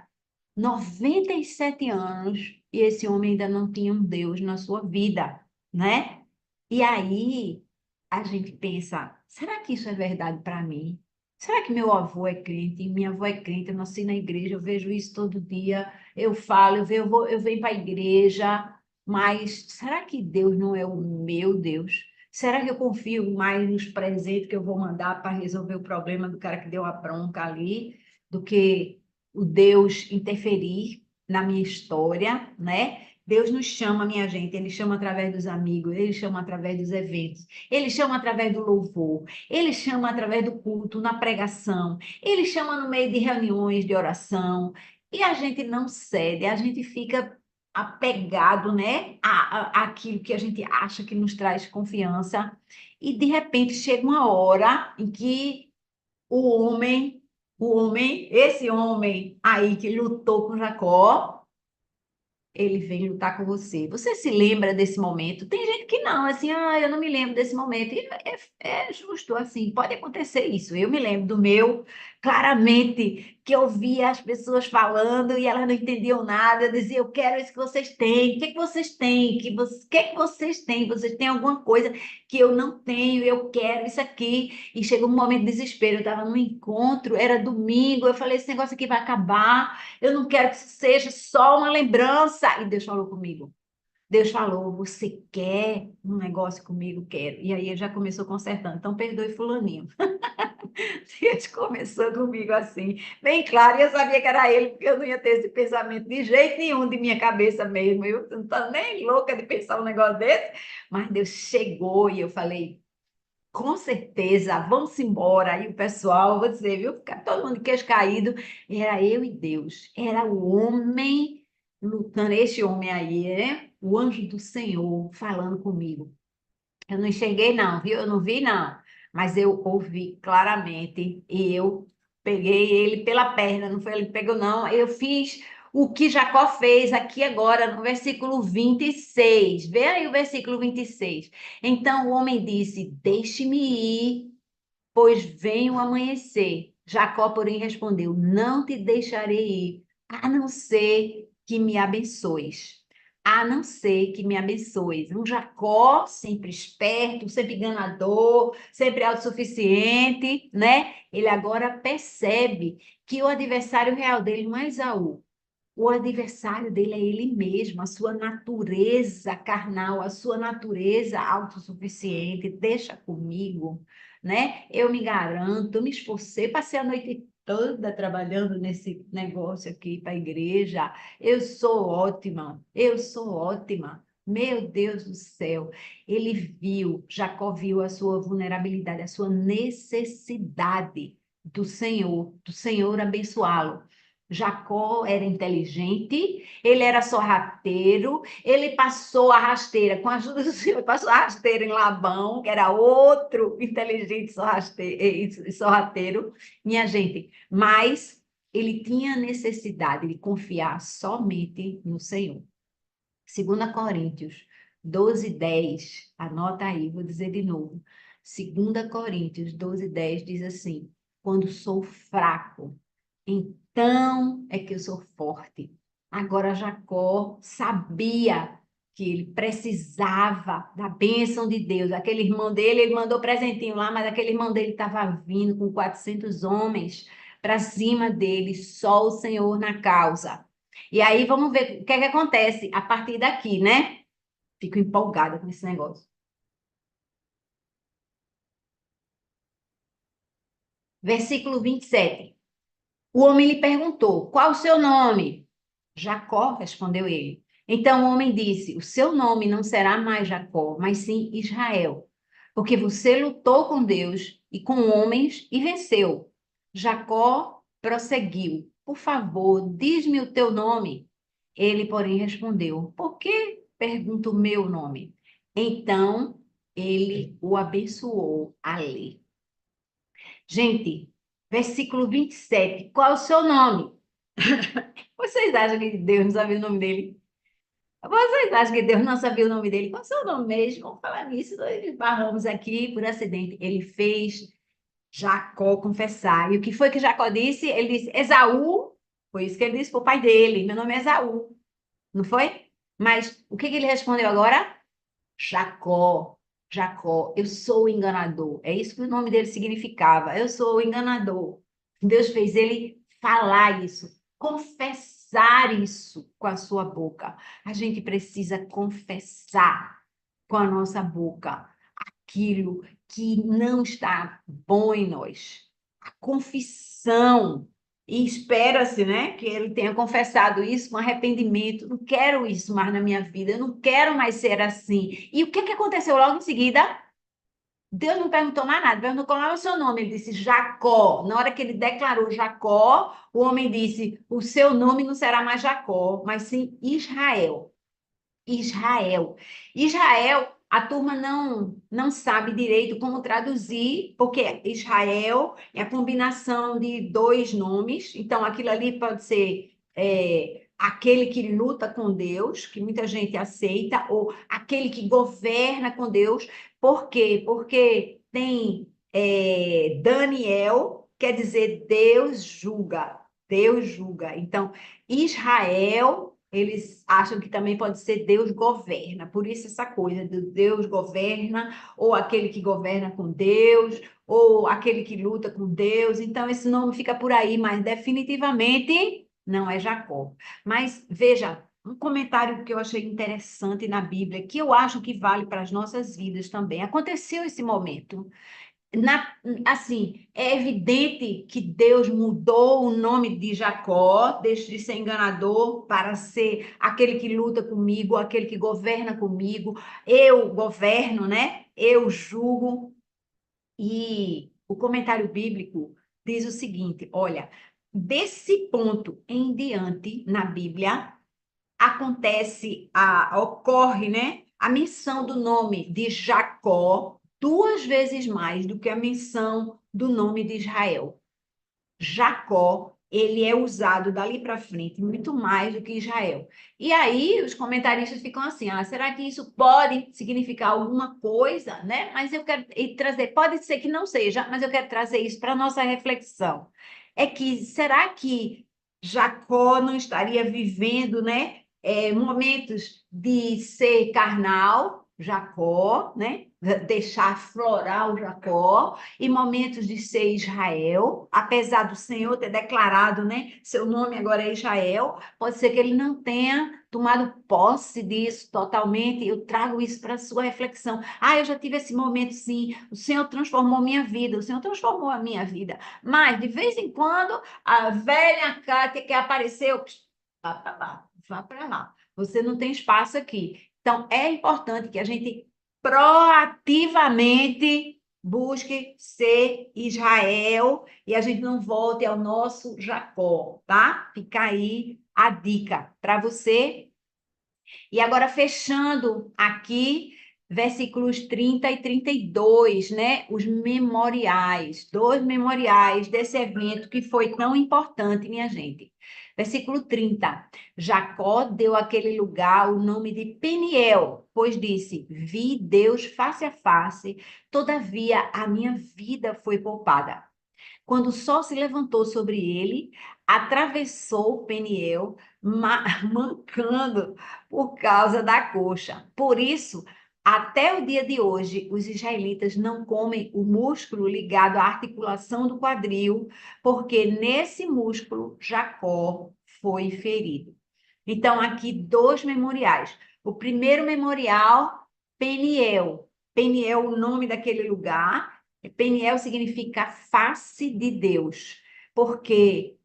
[SPEAKER 1] 97 anos e esse homem ainda não tinha um Deus na sua vida, né? E aí a gente pensa, será que isso é verdade para mim? Será que meu avô é crente? Minha avó é crente, eu nasci na igreja, eu vejo isso todo dia, eu falo, eu venho para a igreja, mas será que Deus não é o meu Deus? Será que eu confio mais nos presentes que eu vou mandar para resolver o problema do cara que deu a bronca ali, do que o Deus interferir na minha história, né? Deus nos chama, minha gente, ele chama através dos amigos, ele chama através dos eventos, ele chama através do louvor, ele chama através do culto, na pregação, ele chama no meio de reuniões de oração, e a gente não cede, a gente fica apegado, né, àquilo que a gente acha que nos traz confiança, e de repente chega uma hora em que esse homem aí que lutou com Jacó, ele vem lutar com você. Você se lembra desse momento? Tem gente que não, assim, eu não me lembro desse momento. E é justo, assim, pode acontecer isso. Eu me lembro do meu, claramente, que eu via as pessoas falando e elas não entendiam nada. Eu dizia, eu quero isso que vocês têm. O que é que vocês têm? O que é que vocês têm? Vocês têm alguma coisa que eu não tenho, eu quero isso aqui. E chegou um momento de desespero. Eu estava num encontro, era domingo, eu falei, esse negócio aqui vai acabar. Eu não quero que isso seja só uma lembrança. E Deus falou comigo. Deus falou, você quer um negócio comigo? Quero. E aí ele já começou consertando. Então, perdoe fulaninho. Deus começou comigo assim, bem claro, e eu sabia que era ele, porque eu não ia ter esse pensamento de jeito nenhum de minha cabeça mesmo. Eu não estou nem louca de pensar um negócio desse. Mas Deus chegou e eu falei, com certeza, vamos embora. Aí o pessoal, vou dizer, viu? Ficar todo mundo de queixo caído. Era eu e Deus. Era o homem lutando, esse homem aí, né? O anjo do Senhor falando comigo. Eu não enxerguei, não, viu? Eu não vi, não. Mas eu ouvi claramente e eu peguei ele pela perna, não foi ele que pegou, não. Eu fiz o que Jacó fez aqui agora, no versículo 26. Vê aí o versículo 26. Então o homem disse: Deixe-me ir, pois vem o amanhecer. Jacó, porém, respondeu: Não te deixarei ir, a não ser que me abençoes. A não ser que me abençoes. Um Jacó sempre esperto, sempre enganador, sempre autossuficiente, né? Ele agora percebe que o adversário real dele não é Esaú. O adversário dele é ele mesmo, a sua natureza carnal, a sua natureza autossuficiente. Deixa comigo, né? Eu me garanto, eu me esforcei, passei a noite toda trabalhando nesse negócio aqui para a igreja. Eu sou ótima, eu sou ótima. Meu Deus do céu, ele viu, Jacó viu a sua vulnerabilidade, a sua necessidade do Senhor abençoá-lo. Jacó era inteligente, ele era sorrateiro, ele passou a rasteira, com a ajuda do Senhor, passou a rasteira em Labão, que era outro inteligente sorrateiro, minha gente, mas ele tinha necessidade de confiar somente no Senhor. 2 Coríntios 12:10, anota aí, vou dizer de novo. 2 Coríntios 12:10 diz assim: quando sou fraco, então é que eu sou forte. Agora Jacó sabia que ele precisava da bênção de Deus. Aquele irmão dele, ele mandou presentinho lá, mas aquele irmão dele estava vindo com 400 homens para cima dele, só o Senhor na causa. E aí vamos ver o que é que acontece a partir daqui, né? Fico empolgada com esse negócio. Versículo 27. O homem lhe perguntou: qual o seu nome? Jacó, respondeu ele. Então o homem disse: o seu nome não será mais Jacó, mas sim Israel, porque você lutou com Deus e com homens e venceu. Jacó prosseguiu: por favor, diz-me o teu nome. Ele, porém, respondeu: por que pergunta o meu nome? Então ele o abençoou ali. Gente, versículo 27. Qual é o seu nome? Vocês acham que Deus não sabia o nome dele? Vocês acham que Deus não sabia o nome dele? Qual é o seu nome mesmo? Vamos falar nisso. Nós esbarramos aqui por acidente. Ele fez Jacó confessar. E o que foi que Jacó disse? Ele disse, Esaú. Foi isso que ele disse para o pai dele. Meu nome é Esaú. Não foi? Mas o que que ele respondeu agora? Jacó. Jacó, eu sou o enganador. É isso que o nome dele significava. Eu sou o enganador. Deus fez ele falar isso, confessar isso com a sua boca. A gente precisa confessar com a nossa boca aquilo que não está bom em nós. A confissão. E espera-se, né, que ele tenha confessado isso com arrependimento. Não quero isso mais na minha vida, eu não quero mais ser assim. E o que que aconteceu logo em seguida? Deus não perguntou mais nada, perguntou qual é o seu nome. Ele disse Jacó. Na hora que ele declarou Jacó, o homem disse: o seu nome não será mais Jacó, mas sim Israel. Israel. Israel, a turma não sabe direito como traduzir, porque Israel é a combinação de dois nomes. Então, aquilo ali pode ser aquele que luta com Deus, que muita gente aceita, ou aquele que governa com Deus. Por quê? Porque tem Daniel, quer dizer Deus julga. Deus julga. Então, Israel, eles acham que também pode ser Deus governa. Por isso essa coisa de Deus governa, ou aquele que governa com Deus, ou aquele que luta com Deus. Então esse nome fica por aí, mas definitivamente não é Jacó. Mas veja, um comentário que eu achei interessante na Bíblia, que eu acho que vale para as nossas vidas também. Aconteceu esse momento. Na, assim, é evidente que Deus mudou o nome de Jacó, deixa de ser enganador, para ser aquele que luta comigo, aquele que governa comigo. Eu governo, né? Eu julgo. E o comentário bíblico diz o seguinte: olha, desse ponto em diante, na Bíblia, ocorre, né, a menção do nome de Jacó duas vezes mais do que a menção do nome de Israel. Jacó, ele é usado dali para frente muito mais do que Israel. E aí os comentaristas ficam assim: será que isso pode significar alguma coisa, né? Mas eu quero trazer, pode ser que não seja, mas eu quero trazer isso para nossa reflexão. É que será que Jacó não estaria vivendo, né, momentos de ser carnal, Jacó, né? Deixar florar o Jacó, e momentos de ser Israel, apesar do Senhor ter declarado, né, seu nome agora é Israel, pode ser que ele não tenha tomado posse disso totalmente. Eu trago isso para a sua reflexão. Eu já tive esse momento, sim. O Senhor transformou minha vida, o Senhor transformou a minha vida. Mas, de vez em quando, a velha Cátia que apareceu, vá para lá. Você não tem espaço aqui. Então, é importante que a gente proativamente busque ser Israel e a gente não volte ao nosso Jacó, tá? Fica aí a dica para você. E agora, fechando aqui, versículos 30 e 32, né? Os memoriais, dois memoriais desse evento que foi tão importante, minha gente. Versículo 30. Jacó deu àquele lugar o nome de Peniel, pois disse: vi Deus face a face, todavia a minha vida foi poupada. Quando o sol se levantou sobre ele, atravessou Peniel, mancando por causa da coxa. Por isso, até o dia de hoje, os israelitas não comem o músculo ligado à articulação do quadril, porque nesse músculo Jacó foi ferido. Então, aqui dois memoriais. O primeiro memorial, Peniel. Peniel, o nome daquele lugar. Peniel significa face de Deus, porque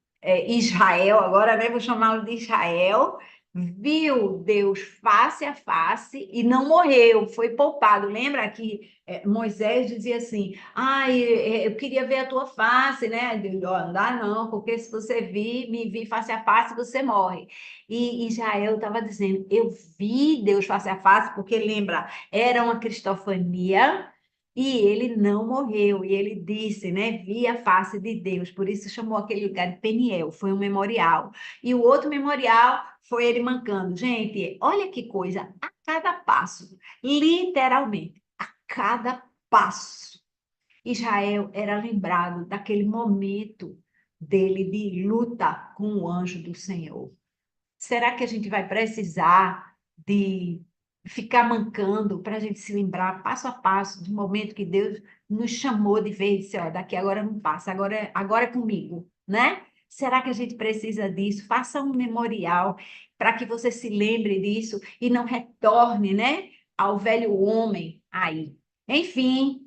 [SPEAKER 1] Israel, agora né, vou chamá-lo de Israel, viu Deus face a face e não morreu, foi poupado. Lembra que Moisés dizia assim: ai, eu queria ver a tua face, né? Deus, ó, não dá não, porque se você me vir face a face, você morre. E Israel estava dizendo: eu vi Deus face a face, porque lembra, era uma cristofania. E ele não morreu, e ele disse, né? Vi a face de Deus, por isso chamou aquele lugar de Peniel, foi um memorial. E o outro memorial foi ele mancando. Gente, olha que coisa, a cada passo, literalmente, a cada passo, Israel era lembrado daquele momento dele de luta com o anjo do Senhor. Será que a gente vai precisar de ficar mancando para a gente se lembrar passo a passo do momento que Deus nos chamou de vez e disse, ó, daqui agora não passa, agora é comigo, né? Será que a gente precisa disso? Faça um memorial para que você se lembre disso e não retorne, né, ao velho homem aí. Enfim,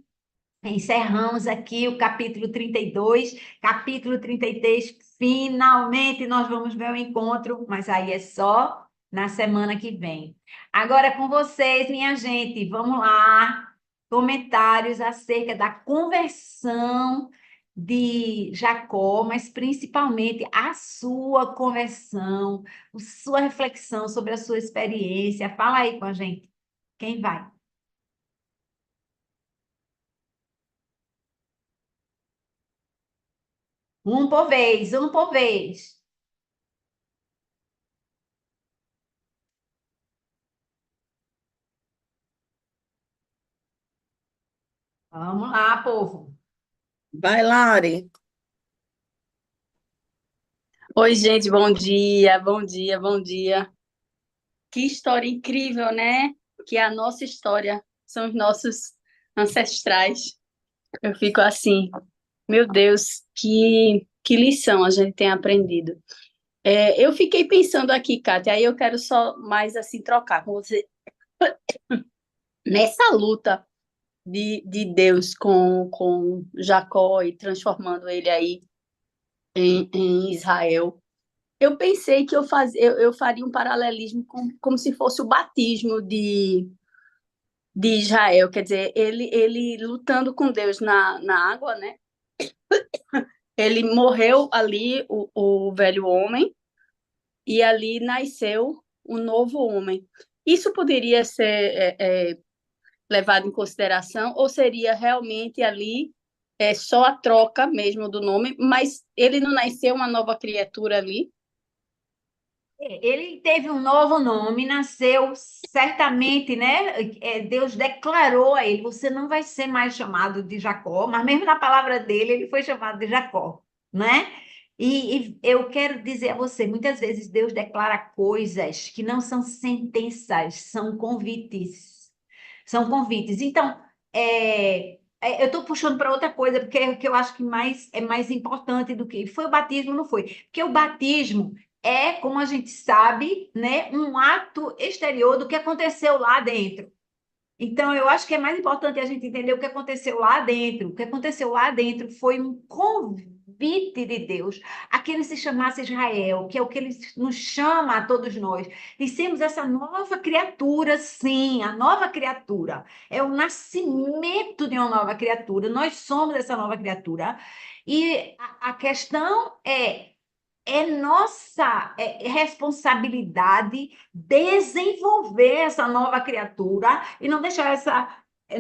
[SPEAKER 1] encerramos aqui o capítulo 32, capítulo 33. Finalmente nós vamos ver o encontro, mas aí é só na semana que vem. Agora é com vocês, minha gente, vamos lá. Comentários acerca da conversão de Jacó, mas principalmente a sua conversão, a sua reflexão sobre a sua experiência. Fala aí com a gente. Quem vai? Um por vez, um por vez. Vamos lá, povo.
[SPEAKER 2] Vai, Lari.
[SPEAKER 3] Oi, gente, bom dia, bom dia, bom dia. Que história incrível, né? Que é a nossa história, são os nossos ancestrais. Eu fico assim, meu Deus, que lição a gente tem aprendido. Eu fiquei pensando aqui, Kátia, aí eu quero só mais assim trocar com você. Nessa luta de Deus com Jacó e transformando ele aí em Israel. Eu pensei que eu faria um paralelismo como se fosse o batismo de Israel, quer dizer, ele lutando com Deus na água, né? Ele morreu ali, o velho homem, e ali nasceu o novo homem. Isso poderia ser levado em consideração, ou seria realmente ali só a troca mesmo do nome, mas ele não nasceu uma nova criatura ali?
[SPEAKER 1] Ele teve um novo nome, nasceu certamente, né? Deus declarou a ele: você não vai ser mais chamado de Jacó, mas mesmo na palavra dele, ele foi chamado de Jacó, né? E eu quero dizer a você: muitas vezes Deus declara coisas que não são sentenças, são convites. São convites. Então, eu estou puxando para outra coisa, porque é o que eu acho que é mais importante do que foi o batismo, não foi? Porque o batismo é, como a gente sabe, né, um ato exterior do que aconteceu lá dentro. Então, eu acho que é mais importante a gente entender o que aconteceu lá dentro. O que aconteceu lá dentro foi um convite de Deus a que ele se chamasse Israel, que é o que ele nos chama a todos nós. De sermos essa nova criatura, sim, a nova criatura. É o nascimento de uma nova criatura. Nós somos essa nova criatura. E a questão é nossa responsabilidade desenvolver essa nova criatura e não deixar essa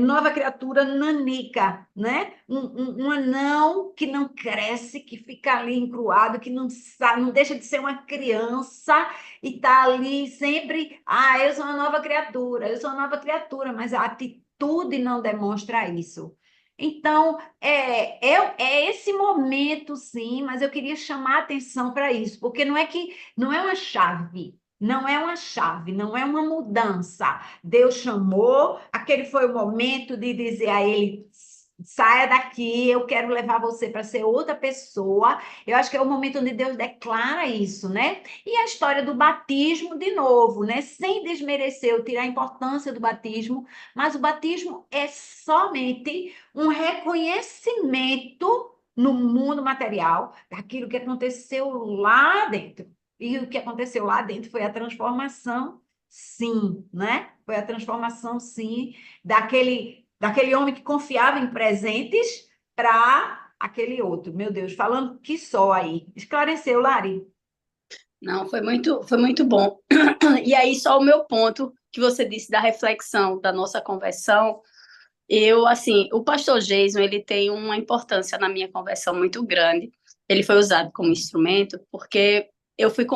[SPEAKER 1] nova criatura nanica, né? Um anão que não cresce, que fica ali encruado, que não sabe, não deixa de ser uma criança e está ali sempre, eu sou uma nova criatura, eu sou uma nova criatura, mas a atitude não demonstra isso. Então, é esse momento, sim, mas eu queria chamar a atenção para isso, porque não é uma chave, não é uma chave, não é uma mudança. Deus chamou, aquele foi o momento de dizer a ele: saia daqui, eu quero levar você para ser outra pessoa. Eu acho que é o momento onde Deus declara isso, né? E a história do batismo, de novo, né? Sem desmerecer ou tirar a importância do batismo, mas o batismo é somente um reconhecimento, no mundo material, daquilo que aconteceu lá dentro. E o que aconteceu lá dentro foi a transformação, sim, né? Foi a transformação, sim, daquele homem que confiava em presentes para aquele outro. Meu Deus, falando que só aí. Esclareceu, Lari?
[SPEAKER 3] Não, foi muito bom. E aí, só o meu ponto que você disse da reflexão da nossa conversão, eu, assim, o pastor Jason, ele tem uma importância na minha conversão muito grande. Ele foi usado como instrumento porque eu fui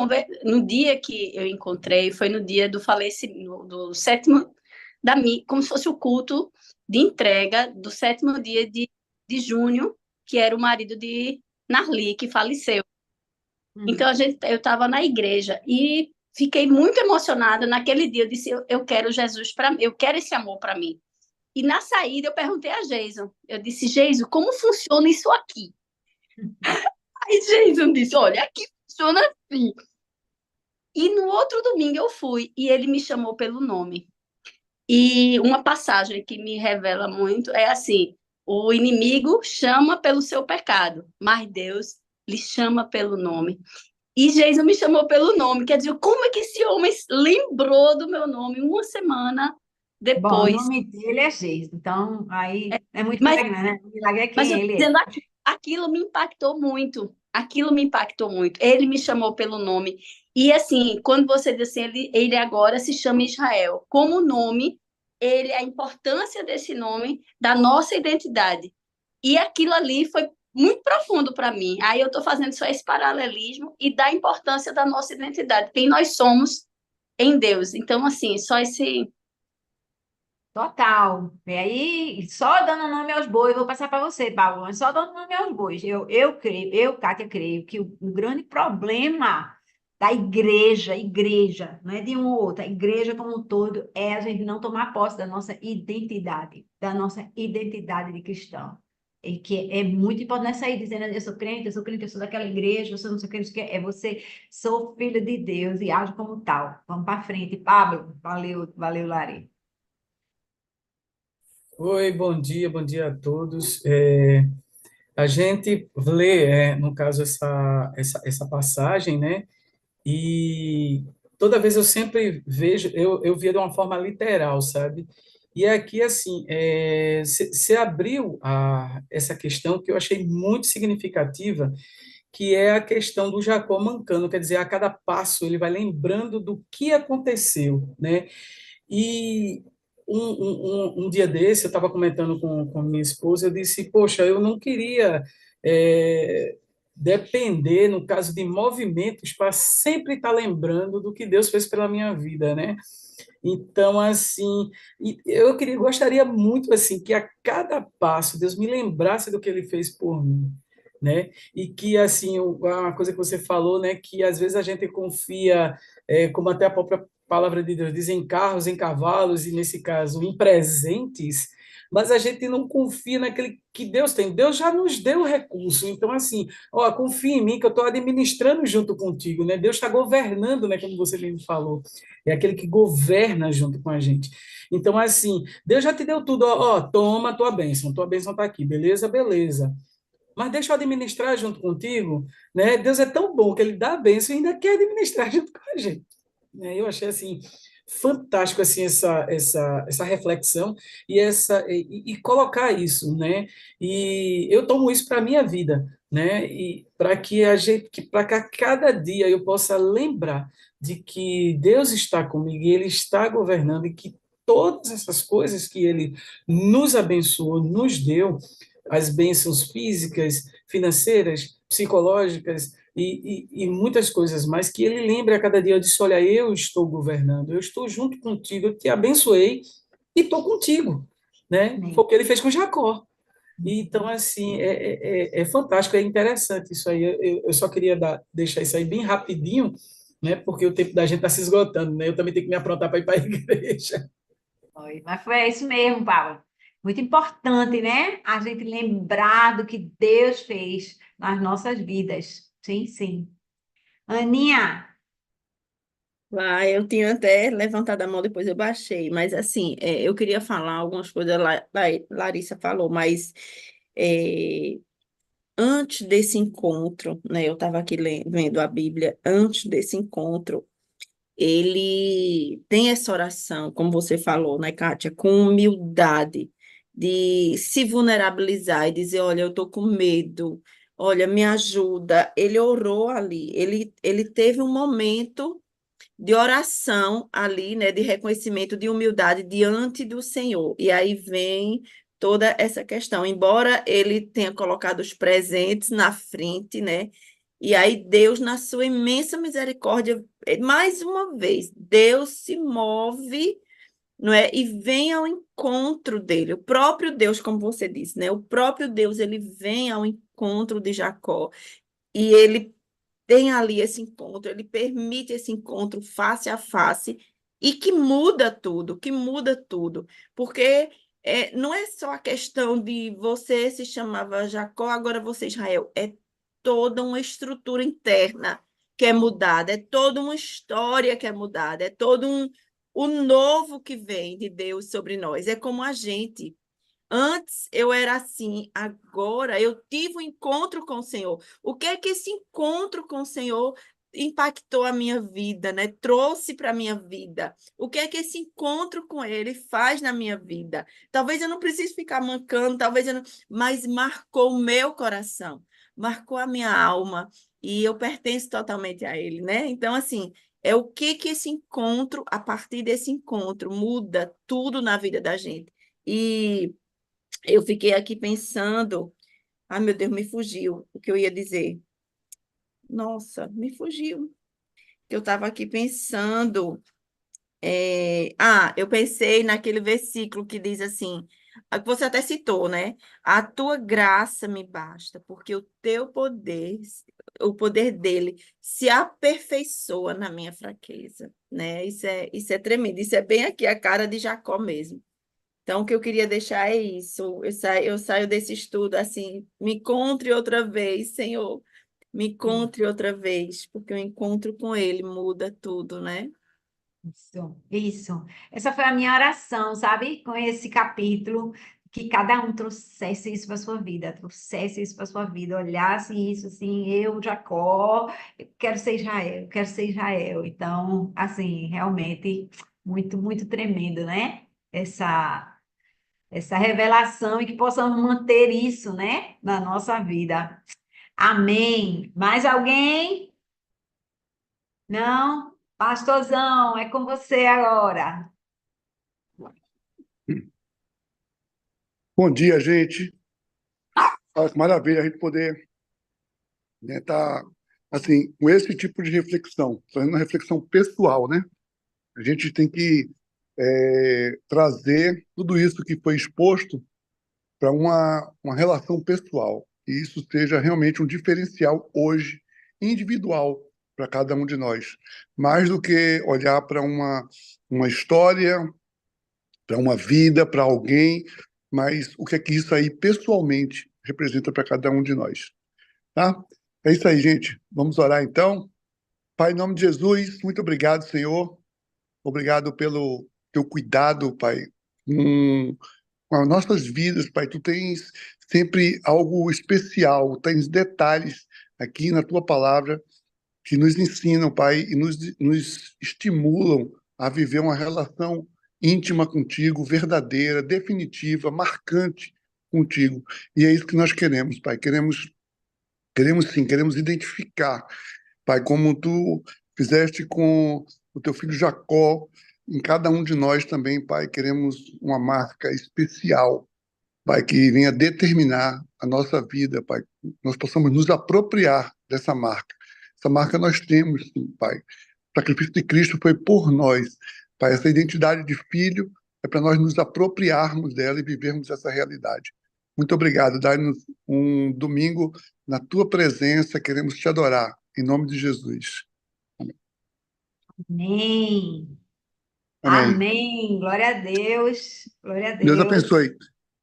[SPEAKER 3] no dia que eu encontrei, foi no dia do falecimento, do sétimo, como se fosse o culto de entrega do sétimo dia de junho, que era o marido de Narli, que faleceu. Então, eu estava na igreja e fiquei muito emocionada naquele dia. Eu disse, eu quero Jesus para mim, eu quero esse amor para mim. E na saída eu perguntei a Jason. Eu disse, Jason, como funciona isso aqui? Aí Jason disse, olha, aqui funciona assim. E no outro domingo eu fui e ele me chamou pelo nome. E uma passagem que me revela muito é assim: o inimigo chama pelo seu pecado, mas Deus lhe chama pelo nome. E Jason me chamou pelo nome. Quer dizer, como é que esse homem lembrou do meu nome uma semana
[SPEAKER 1] Bom, o
[SPEAKER 3] depois?
[SPEAKER 1] nome dele é Geis, então aí é muito
[SPEAKER 3] Mas,
[SPEAKER 1] milagre, né? O milagre é
[SPEAKER 3] mas
[SPEAKER 1] quem
[SPEAKER 3] eu tô
[SPEAKER 1] ele é.
[SPEAKER 3] dizendo, aquilo me impactou muito. Aquilo me impactou muito. Ele me chamou pelo nome. E assim, quando você diz assim, ele agora se chama Israel. Como nome, a importância desse nome, da nossa identidade. E aquilo ali foi muito profundo para mim. Aí eu estou fazendo só esse paralelismo e da importância da nossa identidade, quem nós somos em Deus. Então, assim, só esse.
[SPEAKER 1] Total. E aí, só dando nome aos bois, vou passar para você, Paulo, mas só dando nome aos bois. Eu creio, Kátia, creio que o grande problema da igreja, não é de um ou outro, a igreja como um todo, é a gente não tomar posse da nossa identidade de cristão. E que é muito importante, não é sair dizendo, eu sou crente, eu sou daquela igreja, eu sou não sei o que, não sei o que, é você, sou filho de Deus e age como tal. Vamos para frente, Pablo. Valeu, valeu, Lari.
[SPEAKER 4] Oi, bom dia a todos. A gente lê, no caso, essa passagem, né? E toda vez eu sempre vejo, eu via de uma forma literal, sabe? E aqui, assim, você abriu essa questão que eu achei muito significativa, que é a questão do Jacó mancando, quer dizer, a cada passo ele vai lembrando do que aconteceu, né? E um dia desse, eu estava comentando com minha esposa, eu disse, poxa, eu não queria depender, no caso de movimentos, para sempre estar lembrando do que Deus fez pela minha vida, né? Então, assim, gostaria muito, assim, que a cada passo Deus me lembrasse do que Ele fez por mim, né? E que, assim, uma coisa que você falou, né, que às vezes a gente confia, como até a própria palavra de Deus diz, em carros, em cavalos, e nesse caso, em presentes, mas a gente não confia naquele que Deus tem. Deus já nos deu o recurso. Então, assim, ó, confia em mim que eu estou administrando junto contigo, né? Deus está governando, né? Como você mesmo falou. É aquele que governa junto com a gente. Então, assim, Deus já te deu tudo. Ó, toma tua bênção está aqui, beleza? Beleza. Mas deixa eu administrar junto contigo, né? Deus é tão bom que ele dá a bênção e ainda quer administrar junto com a gente, né? Eu achei assim fantástico assim essa reflexão e colocar isso, né? E eu tomo isso para a minha vida, né? E para que a gente, para que a cada dia eu possa lembrar de que Deus está comigo e Ele está governando e que todas essas coisas que Ele nos abençoou, nos deu, as bênçãos físicas, financeiras, psicológicas, e muitas coisas mais, que ele lembra a cada dia, eu disse, olha, eu estou governando, eu estou junto contigo, eu te abençoei e estou contigo, né? Foi
[SPEAKER 1] Amém.
[SPEAKER 4] o que ele fez com Jacó. E, então, assim, é fantástico, é interessante isso aí. Eu só queria deixar isso aí bem rapidinho, né? Porque o tempo da gente está se esgotando, né? Eu também tenho que me aprontar para ir para a igreja.
[SPEAKER 1] Foi, mas foi isso mesmo, Paulo. Muito importante, né? A gente lembrar do que Deus fez nas nossas vidas. Sim, sim. Aninha,
[SPEAKER 2] Eu tinha até levantado a mão, depois eu baixei, mas assim, eu queria falar algumas coisas, Larissa falou, mas é, antes desse encontro, né? Eu estava aqui vendo a Bíblia, antes desse encontro, ele tem essa oração, como você falou, né, Kátia, com humildade, de se vulnerabilizar e dizer, olha, eu estou com medo, olha, me ajuda. Ele orou ali, ele teve um momento de oração ali, né, de reconhecimento, de humildade diante do Senhor. E aí vem toda essa questão. Embora ele tenha colocado os presentes na frente, né? E aí Deus, na sua imensa misericórdia, mais uma vez, Deus se move, não é? E vem ao encontro dele. O próprio Deus, como você disse, né? O próprio Deus, ele vem ao encontro de Jacó. E ele tem ali esse encontro, ele permite esse encontro face a face e que muda tudo, porque não é só a questão de você se chamava Jacó, agora você é Israel, é toda uma estrutura interna que é mudada, é toda uma história que é mudada, é todo o novo que vem de Deus sobre nós, é como a gente. Antes eu era assim, agora eu tive um encontro com o Senhor. O que é que esse encontro com o Senhor impactou a minha vida, né? Trouxe para a minha vida? O que é que esse encontro com Ele faz na minha vida? Talvez eu não precise ficar mancando, talvez eu não... mas marcou o meu coração, marcou a minha alma e eu pertenço totalmente a Ele, né? Então, assim, é o que que esse encontro, a partir desse encontro, muda tudo na vida da gente. E eu fiquei aqui pensando, ai meu Deus, me fugiu o que eu ia dizer. Nossa, me fugiu. Eu estava aqui pensando. Eu pensei naquele versículo que diz assim, que você até citou, né? A tua graça me basta, porque o teu poder, o poder dele, se aperfeiçoa na minha fraqueza, né? Isso é tremendo. Isso é bem aqui a cara de Jacó mesmo. Então, o que eu queria deixar é isso. Eu saio desse estudo assim, me encontre outra vez, Senhor. Me encontre outra vez, porque o encontro com Ele muda tudo, né?
[SPEAKER 1] Isso, isso. Essa foi a minha oração, sabe? Com esse capítulo, que cada um trouxesse isso para sua vida, trouxesse isso para sua vida, olhasse isso assim, eu, Jacó, eu quero ser Israel, eu quero ser Israel. Então, assim, realmente muito, muito tremendo, né? Essa revelação e que possamos manter isso, né, na nossa vida. Amém. Mais alguém? Não? Pastorzão, é com você agora.
[SPEAKER 5] Bom dia, gente. Olha que maravilha a gente poder, né, tá, assim, com esse tipo de reflexão, fazendo uma reflexão pessoal, né? A gente tem que trazer tudo isso que foi exposto para uma relação pessoal. E isso seja realmente um diferencial hoje, individual, para cada um de nós. Mais do que olhar para uma história, para uma vida, para alguém, mas o que é que isso aí pessoalmente representa para cada um de nós. Tá? É isso aí, gente. Vamos orar então. Pai, em nome de Jesus, muito obrigado, Senhor. Obrigado pelo teu cuidado, Pai, com as nossas vidas, Pai. Tu tens sempre algo especial, tens detalhes aqui na tua palavra que nos ensinam, Pai, e nos estimulam a viver uma relação íntima contigo, verdadeira, definitiva, marcante contigo. E é isso que nós queremos, Pai. Queremos sim, queremos identificar, Pai, como tu fizeste com o teu filho Jacó, em cada um de nós também, Pai, queremos uma marca especial, Pai, que venha determinar a nossa vida, Pai, nós possamos nos apropriar dessa marca. Essa marca nós temos, sim, Pai. O sacrifício de Cristo foi por nós, Pai. Essa identidade de filho é para nós nos apropriarmos dela e vivermos essa realidade. Muito obrigado. Dá-nos um domingo na tua presença. Queremos te adorar. Em nome de Jesus.
[SPEAKER 1] Amém.
[SPEAKER 5] Amém.
[SPEAKER 1] Amém. Glória a Deus. Glória a
[SPEAKER 5] Deus
[SPEAKER 1] Deus.
[SPEAKER 5] abençoe.